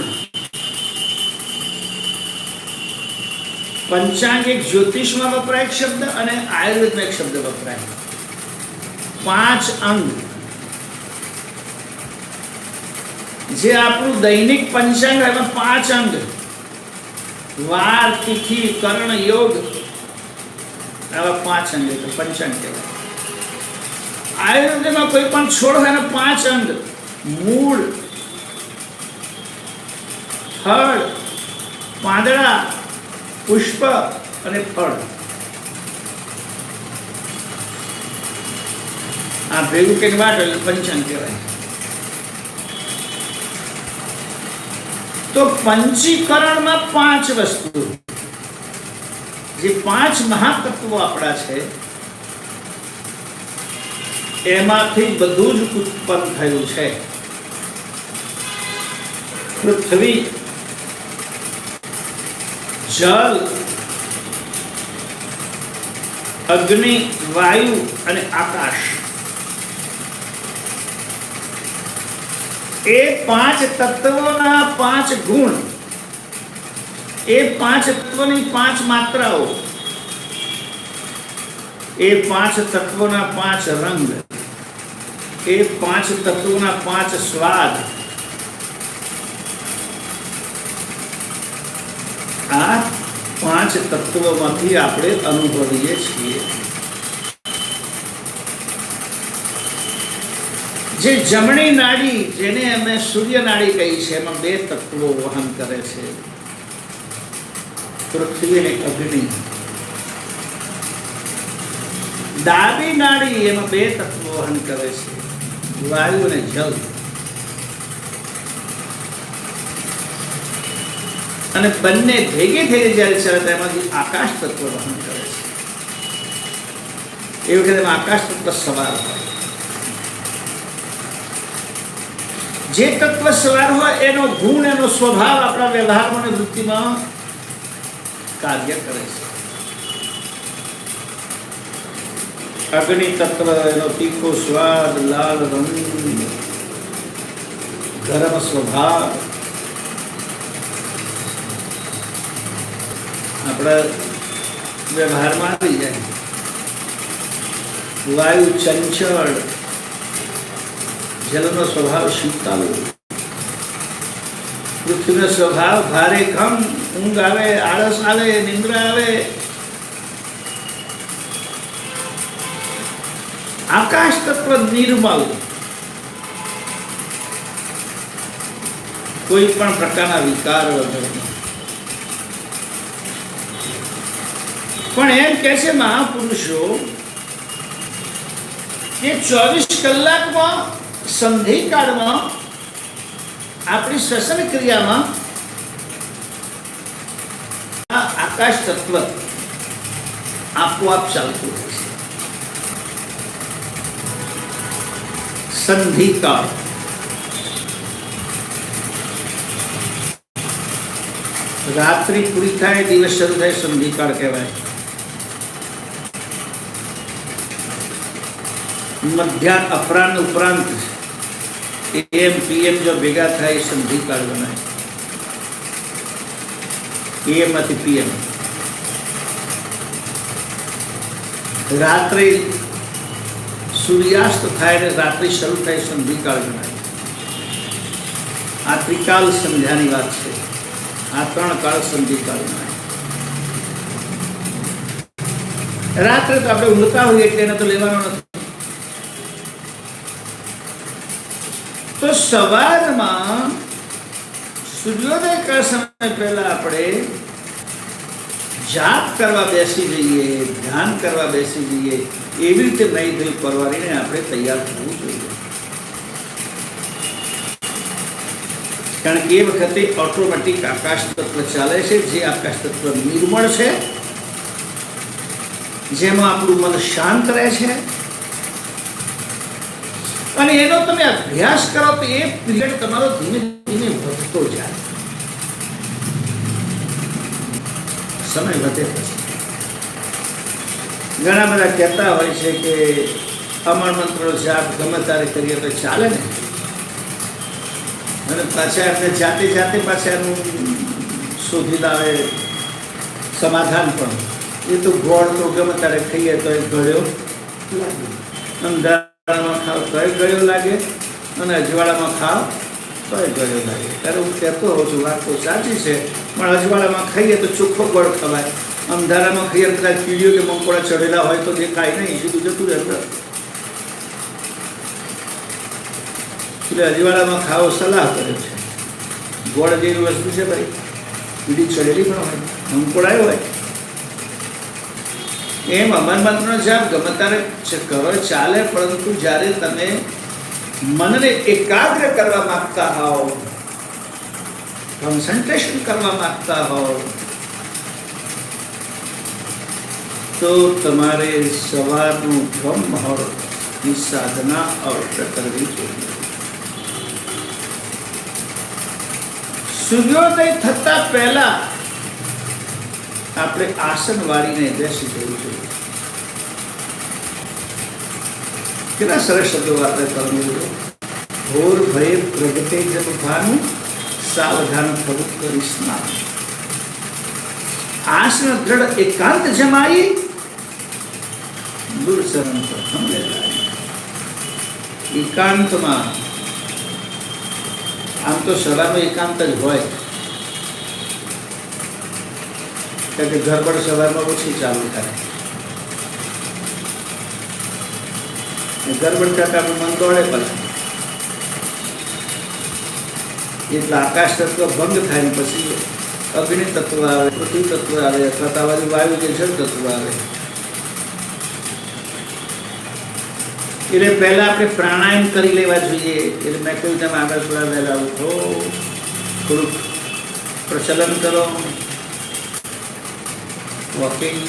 પંચાંગ એક જ્યોતિષમાં વપરાય એક શબ્દ અને આયુર્વેદમાં એક શબ્દ વપરાય. પાંચ અંગ જે આપણું દૈનિક પંચાંગ, એમાં પાંચ અંગ: વાર, તિથિ, કર્ણ, યોગ, આવા પાંચ અંગ પંચાંગ કહેવાય. આયુર્વેદમાં કોઈ પણ છોડ હોય એના પાંચ અંગ: મૂળ, થડ, પાંદડા, પુષ્પ અને ફળ. આ ભેગું કંઈક વાટ એટલે પંચાંગ કહેવાય. તો પંચીકરણમાં પાંચ વસ્તુ, જે પાંચ મહાતત્વો આપણા છે, એમાંથી બધું જ ઉત્પન્ન થયું છે. પૃથ્વી, જલ, અગ્નિ, વાયુ અને આકાશ. એ પાંચ તત્વોના પાંચ ગુણ, એ પાંચ તત્વોની પાંચ માત્રાઓ, એ પાંચ તત્વોના પાંચ રંગ, એ પાંચ તત્વોના પાંચ સ્વાદ, આ પાંચ તત્વોમાંથી આપણે અનુભવીએ છીએ. જે જમણી નાડી, જેને અમે સૂર્ય નાડી કહી છે, એમાં બે તત્વો વહન કરે છે: પૃથ્વી અને અગ્નિ. ડાબી નાડી, એમાં બે તત્વો વહન કરે છે: વાયુ અને જલ. અને બંને ભેગી થઈ જ્યારે ચાલે એમાંથી આકાશ તત્વ વહન કરે છે. એ વખતે એમાં આકાશ તત્વ સવાર હોય. જે તત્વ સવાર હોય એનો ગુણ, એનો સ્વભાવ આપણા વ્યવહારમાં અને વૃત્તિમાં કાર્ય કરે છે. અગ્નિ તત્વ, એનો તીખો સ્વાદ, લાલ રંગ, ગરમ સ્વભાવ આપણા વ્યવહારમાં આવી જાય. વાયુ ચંચળ, જલનો સ્વભાવ શીતળ, પૃથ્વીનો સ્વભાવ ભારે ખમ, ઊંઘ આવે, આળસ આવે, નિંદ્રા આવે. આકાશ તત્વ નિર્મલ, કોઈ પણ પ્રકારના વિકાર વગર. પણ એમ કહે છે મહાપુરુષો કે 24 કલાકમાં સંધિકાળમાં આપણી શ્વસન ક્રિયામાં આ આકાશ તત્વ આપોઆપ ચાલતું રહે છે. સંધિકાળ રાત્રિ પૂરી થાય દિવસ શરૂ થાય સંધિકાળ કહેવાય. મધ્યાહન અપરાહ્ન ઉપરાંત AM PM જો ભેગા થાય સંધિકાળ ગણાય. AM માંથી PM. રાત્રે સૂર્યાસ્ત થાય ને રાત્રિ શરૂ થાય સંધિકાળ ગણાય. આ ત્રિકાલ સંધ્યાની વાત છે. આ 3 કાળ સંધિકાળ ગણાય. રાત્રે તો આપણે ઊંઘતા હોઈએ એટલે એને તો લેવાનો નથી. તો સવારમાં સૂર્યોદય કા સમય પહેલા આપણે જાપ કરવા બેસી જઈએ, ધ્યાન કરવા બેસી જઈએ, એવી રીતે નહીં ધોઈ પરવારીને આપણે તૈયાર થવું જોઈએ. કારણ કે એ વખતે ઓટોમેટિક આકાશ તત્વ ચાલે છે, જે આકાશ તત્વ નિર્મળ છે, જેમાં આપણું મન શાંત રહે છે. અને એનો તમે અભ્યાસ કરો તો એ પીરિયડ તમારો ધીમે ધીમે વધતો જાય. સમય વધે પછી ઘણા બધા કહેતા હોય છે કે અમર મંત્રો જાપ ગમે ત્યારે કરીએ તો ચાલે ને, અને પાછા આપણે જાતે જાતે પાછા એનું શોધી લાવે સમાધાન. પણ એ તો ગોળ તો ગમે ત્યારે ખાઈએ તો એ ગળ્યો લાગે, અંધારામાં ખાવ તો એ ગળ્યો લાગે, અને અજવાળામાં ખાવ તો એ ગળ્યો લાગે. ત્યારે હું કહેતો હોઉં છું, વાત તો સાચી છે, પણ અજવાળામાં ખાઈએ તો ચોખ્ખો ગોળ ખવાય, અંધારામાં ખાઈએ કદાચ કીડીઓ કે મંકોડા ચડેલા હોય તો દેખાય નહીં, સીધું જતું રહે અંદર. એટલે અજવાળામાં ખાવો સલાહ કરે છે. ગોળ જેવી વસ્તુ છે ભાઈ, કીડી ચડેલી પણ હોય, મંકોડા હોય. એમ અમર મંત્રનો જાપ ગમે ત્યારે કરો ચાલે, પરંતુ જ્યારે તમે મનને એકાગ્ર કરવા માંગતા હોવ, કોન્સન્ટ્રેશન કરવા માંગતા હોવ, તો તમારે સવારનું બ્રહ્મહોરની સાધના અવશ્ય કરવી જોઈએ. સૂર્યોદય થતા પહેલા આપણે આસન વાળીને બેસી જવું જોઈએ. કેટલા સરસ શબ્દો આપણે કરવું. ઘોર ભય પ્રગટે જબ ભાનું, સાવધાન થવું કરી સ્નાન. આસન દ્રઢ એકાંત જમાઈ, દુર્સરણ પ્રથમ લેવાય. એકાંતમાં આમ તો સવારનો એકાંત જ હોય, કારણ કે ગરબડ સવારમાં ઓછી ચાલુ થાય. ગરબડ કરતા આપણું મન દોડે પડે, એટલે આકાશ તત્વ ભંગ થાય પછી અગ્નિ તત્વ આવે, પૃથ્વી તત્વ આવે, અથવા વાયુ કે જળ તત્વ આવે. એટલે પહેલા આપણે પ્રાણાયામ કરી લેવા જોઈએ. એટલે મેં કહ્યું તમે આગળ થોડા વહેલા ઉઠો, થોડુંક પ્રચલન કરો, વોકિંગ,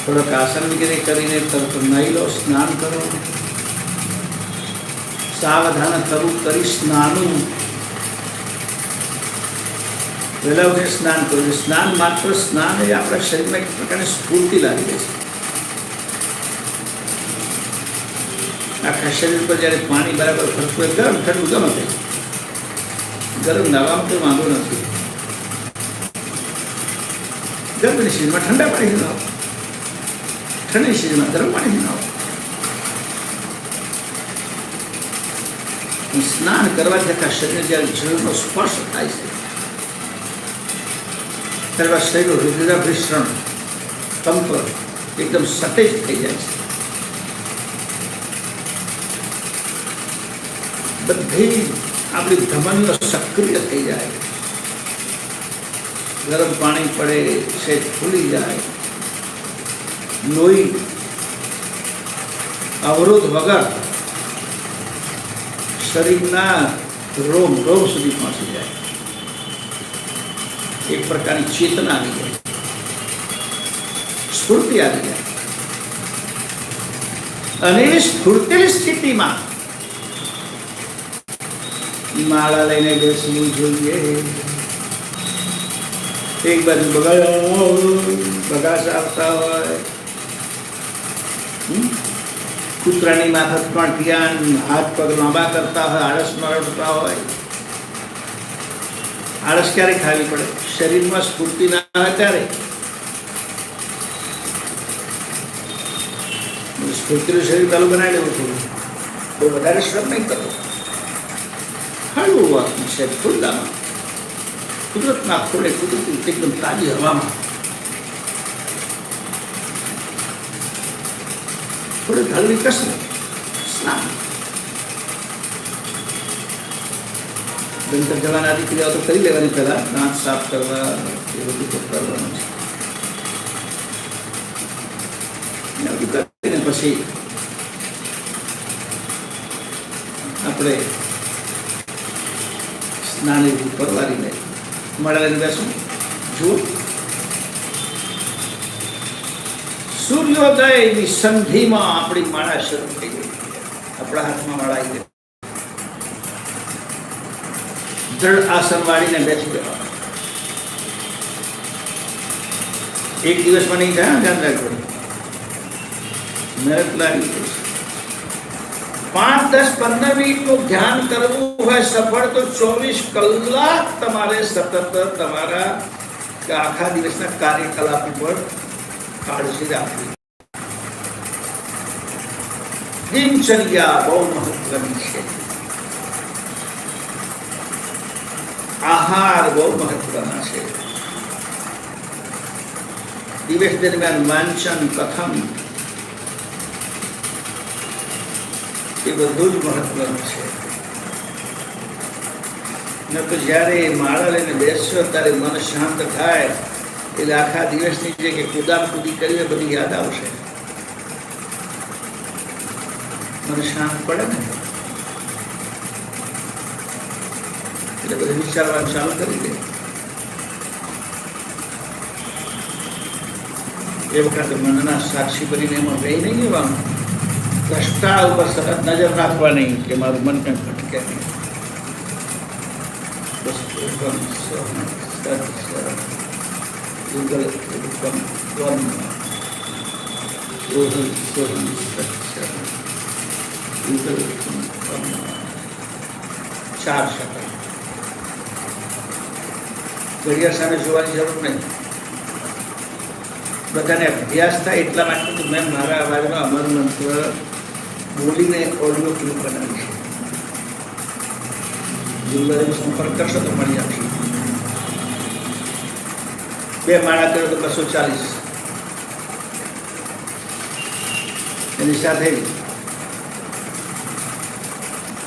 થોડોક આસન વગેરે કરીને તરત નાહી લો, સ્નાન કરો. સાવધાન થવું કરી સ્નાનું. વહેલા ઉઠીને સ્નાન કરવું. સ્નાન માત્ર સ્નાન એ આપણા શરીરમાં એક પ્રકારની સ્ફૂર્તિ લાવી દે છે. આખા શરીર પર જ્યારે પાણી બરાબર ફરતું હોય, ગરમ ઠંડુ ગમે તે, ગરમ નાવામાં કોઈ વાંધો નથી. ગરમની શરીરમાં ઠંડા પાણીથી નાવો, ઠંડી શરીરમાં ગરમ પાણીથી નાવો. સ્નાન કરવાથી આખા શરીર જ્યારે જળનો સ્પર્શ થાય છે, ત્યારે શરીરનું રુધિરાભિસરણ તંત્ર એકદમ સતેજ થઈ જાય છે. બધી આપણી ધમનીઓ સક્રિય થઈ જાય, ગરમ પાણી પડે છે, ફૂલી જાય, લોહી અવરોધ વગર શરીરના રોમ સુધી પહોંચી જાય, એક પ્રકારની ચેતના આવી જાય, સ્ફૂર્તિ આવી જાય. અને એ સ્ફૂર્તિની સ્થિતિમાં માળા લઈને બેસવું જોઈએ. એક બાજુ બગાસ આવતા હોય, કૂતરાની માથા પણ ધ્યાન, હાથ પગ લાંબા કરતા હોય, આળસ મળતા હોય. આળસ ક્યારે ખાવી પડે? શરીરમાં સ્ફૂર્તિ ના હોય ત્યારે. સ્ફૂર્તિનું શરીર ચાલુ બનાવી લેવું થોડું, બહુ વધારે શ્રમ નહીં કરવો, હળવું વાતનું છે, ખુલ્લામાં કુદરતના ખોળે, કુદરતી એકદમ તાજી હવામાં થોડી હળવી કસરત, સ્નાન. દંતર જવાના આદિ ક્રિયાઓ તો કરી લેવાની, પહેલા દાંત સાફ કરવા એ બધું તો કરવાનું છે. કરીને પછી આપણે સ્નાન એવું પરવારીને મળાવીને બેસું. જુઓ, સૂર્યોદયની સંધિમાં આપણી માળા શરૂ થઈ ગઈ, આપણા હાથમાં માળા આવી ગઈ. દ્રઢ આસન વાળીને બેસી જવા. એક દિવસમાં નહીં થાય, ધ્યાન રાખજો, મહેનત લાગી પડશે. 5, 10, 15 મિનિટનું ધ્યાન કરવું હોય સફળ, તો 24 કલાક તમારે સતત તમારા આખા દિવસના કાર્યકલાપ ઉપર કાળજી રાખવી. દિનચર્યા બહુ મહત્વની છે, આહાર બહુ મહત્વના છે. દિવસ દરમિયાન વાંચન, કથન એ બધું જ મહત્વનું છે. ન તો જ્યારે માળા લઈને બેસશો ત્યારે મન શાંત થાય, એટલે આખા દિવસની જે કે કુદાકુદી કરી બધી યાદ આવશે. મને શાંત પડે ને એટલે બધું વિચારવાનું ચાલુ કરી દે. એ વખતે મનના સાક્ષી બનીને એમાં ગઈ નહીં લેવાનું, દ્રષ્ટા ઉપર સતત નજર રાખવાની કે મારું મન કંઈ ભટકે નહીં. ચાર શબ્દ ઘડિયાળ સામે જોવાની જરૂર નહીં. બધાને અભ્યાસ થાય એટલા માટે તો મેં મારા અવાજનો અમર મંત્ર બોલીને ઓડિયો ક્લિપ બનાવી છે. ગુરુવારે સંપર્ક કરશો તો મળી આવશે. 2 માળા કર્યો તો 240. એની સાથે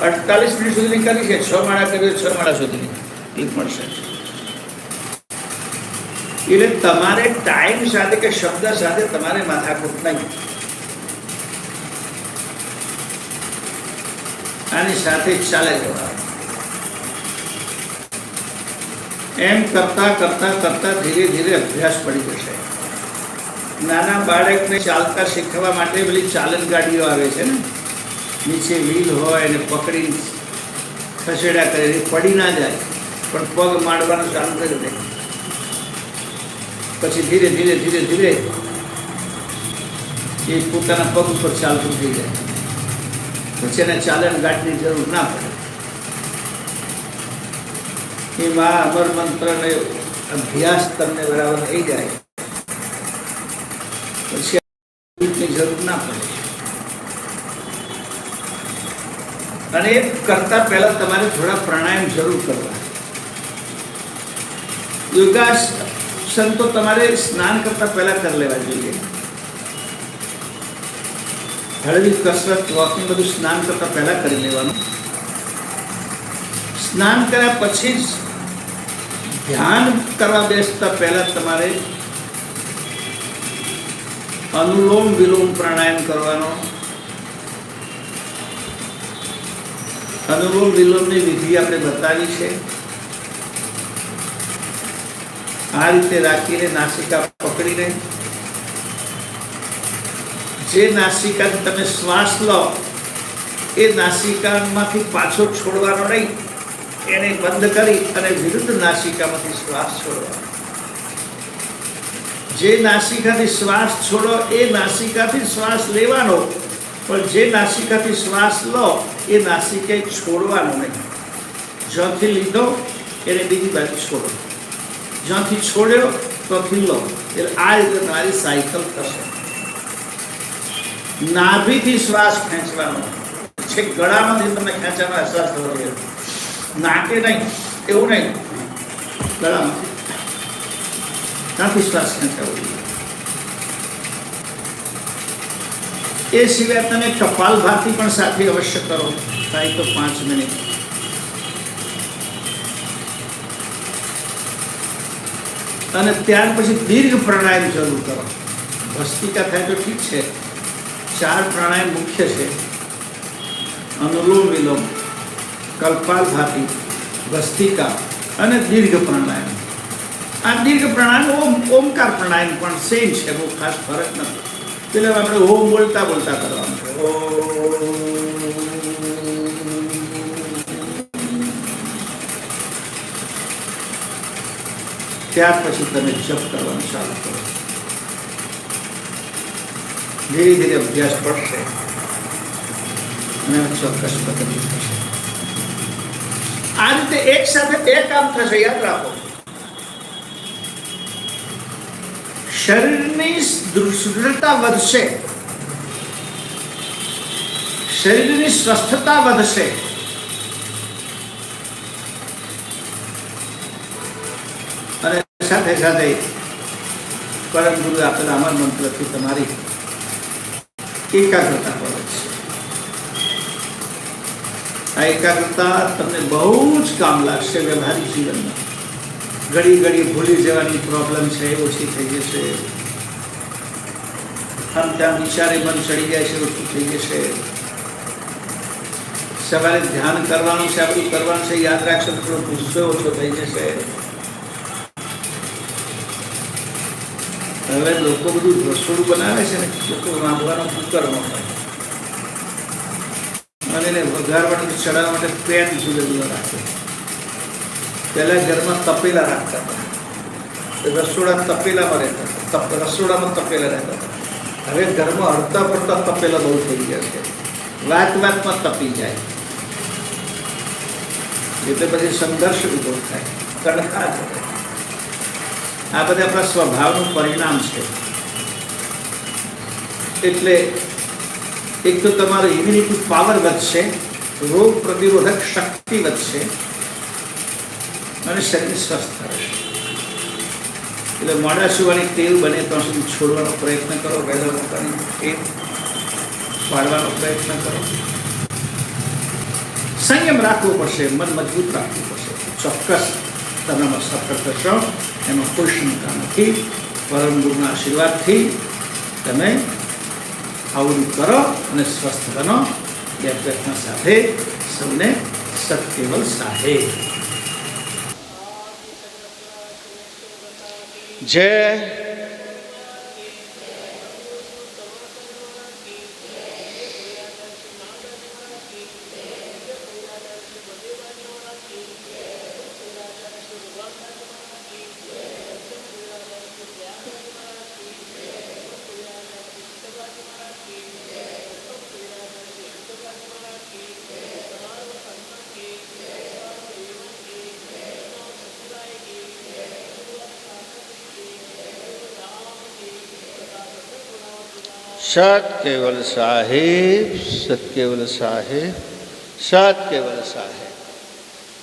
48 મિનિટ સુધીની કરી છે. 6 માળા કર્યો 6 માળા સુધીની ક્લિપ મળશે. એટલે તમારે ટાઈમ સાથે કે શબ્દ સાથે તમારે માથાકૂટ નહીં. આની સાથે ચાલે જવા. એમ કરતા કરતા કરતા ધીરે ધીરે અભ્યાસ પડી જશે. નાના બાળકને ચાલતા શીખવા માટે પેલી ચાલન ગાડીઓ આવે છે ને, નીચે વ્હીલ હોય અને પકડી ખસેડા કરે, પડી ના જાય પણ પગ માંડવાનું ચાલુ કરી દે. પછી ધીરે ધીરે ધીરે ધીરે એ પોતાના પગ ઉપર ચાલતું થઈ જાય. પછી એને ચાલન ગાંઠની જરૂર ના પડે. એમાં અમર મંત્રને અભ્યાસ તમને બરાબર થઈ જાય પછી જરૂર ના પડે. અને એ કરતા પહેલા તમારે થોડા પ્રાણાયામ જરૂર કરવા. યોગાસન તો તમારે સ્નાન કરતા પહેલા કરી લેવા જોઈએ. હળવી કસરત, વોકિંગ બધું સ્નાન કરતા પહેલા કરી લેવાનું. સ્નાન કર્યા પછી જ ધ્યાન કરવા બેસતા પહેલા તમારે અનુલોમ વિલોમ પ્રાણાયામ કરવાનો. અનુલોમ વિલોમની વિધિ આપણે બતાવી છે. આ રીતે રાખીને નાસિકા પકડીને જે નાસિકાથી તમે શ્વાસ લો એ નાસિકામાંથી પાછો છોડવાનો નહીં, એને બંધ કરી અને વિરુદ્ધ નાસિકામાંથી શ્વાસ છોડવાનો. જે નાસિકાથી શ્વાસ છોડો એ નાસિકાથી શ્વાસ લેવાનો, પણ જે નાસિકાથી શ્વાસ લો એ નાસિકાએ છોડવાનો નહીં. જ્યાંથી લીધો એને બીજી બાજુ છોડો, જ્યાંથી છોડ્યો ત્યાંથી લો. એટલે આ રીતે તમારી સાયકલ થશે. નાભીથી શ્વાસ ખેંચવાનો છે, ગળામાંથી તમને ખેંચવાનો અહેસાસ થવો જોઈએ. નાકે નહીં, એવું નહીં, ગળામાંથી ત્યાંથી શ્વાસ ખેંચાવો જોઈએ. એ સિવાય તમે કપાલભાતિ પણ સાથે અવશ્ય કરો, થાય તો 5 મિનિટ. અને ત્યાર પછી દીર્ઘ પ્રાણાયામ શરૂ કરો. ભસ્તિકા થાય તો ઠીક છે. 4 પ્રાણાયામ મુખ્ય છે: અનુલોમ વિલોમ, કપાલભાતિ, ભસ્તિકા અને દીર્ઘ પ્રાણાયામ. આ દીર્ઘ પ્રાણાયામ ઓમકાર પ્રાણાયામ પણ સેમ છે, બહુ ખાસ ફરક નથી. પેલા આપણે ઓમ બોલતા બોલતા કરવાનું છે. ત્યાર પછી તમે જપ કરવાનું ચાલુ કરો. ધીરે ધીરે અભ્યાસ પડશે અને ચોક્કસ પ્રગતિ થશે. આ રીતે એક સાથે 2 કામ થશે, યાદ રાખો. શરીરની દૃઢતા વધશે, શરીરની સ્વસ્થતા વધશે, અને સાથે સાથે પરમ ગુરુ આપેલા અમર મંત્રથી તમારી એકાગ્રતા વધે છે. આ એકાગ્રતા તમને બહુ જ કામ લાગશે વ્યવહારિક જીવનમાં. ઘડી ઘડી ભૂલી જવાની પ્રોબ્લેમ છે એ ઓછી થઈ જશે. આમ ત્યાં વિચારે મન ચડી જાય છે, ઓછું થઈ જશે. સવારે ધ્યાન કરવાનું છે, આ બધું કરવાનું છે, યાદ રાખશો તો થોડો ગુસ્સો ઓછો થઈ જશે. હવે લોકો બધું રસોડું બનાવે છે ને, લોકો રાંધવાનો કુકર ન હોય અને એને વઘારવાનું ચડાવવા માટે પેન જુદા જુદા રાખે. પહેલા ઘરમાં તપેલા રાખતા હતા, રસોડા તપેલામાં રહેતા હતા, રસોડામાં તપેલા રહેતા હતા. હવે ઘરમાં અડધા પડતા તપેલા બહુ થઈ ગયા છે, વાતમાં તપી જાય. એટલે પછી સંઘર્ષ ઉભો થાય, તડકા ચડે. આ બધા આપણા સ્વભાવનું પરિણામ છે. એટલે એક તો તમારો ઇમ્યુનિટી પાવર વધશે, રોગ પ્રતિરોધક શક્તિ વધશે અને શરીર સ્વસ્થ રહેશે. એટલે મોડા સુવાની ટેવ બને ત્યાં સુધી છોડવાનો પ્રયત્ન કરો, વહેલા મોટાની ટેવ પાડવાનો પ્રયત્ન કરો. સંયમ રાખવો પડશે, મન મજબૂત રાખવું પડશે. ચોક્કસ તમે સફળ થશો, એમાં કોઈ શંકા નથી. પરમ ગુરુના આશીર્વાદથી તમે આવું કરો અને સ્વસ્થ બનો. એ પ્રયત્ન સાથે સૌને સત્કેવલ સાહેબ જય. સત કેવલ સાહેબ, સત કેવલ સાહેબ, સત કેવલ સાહેબ.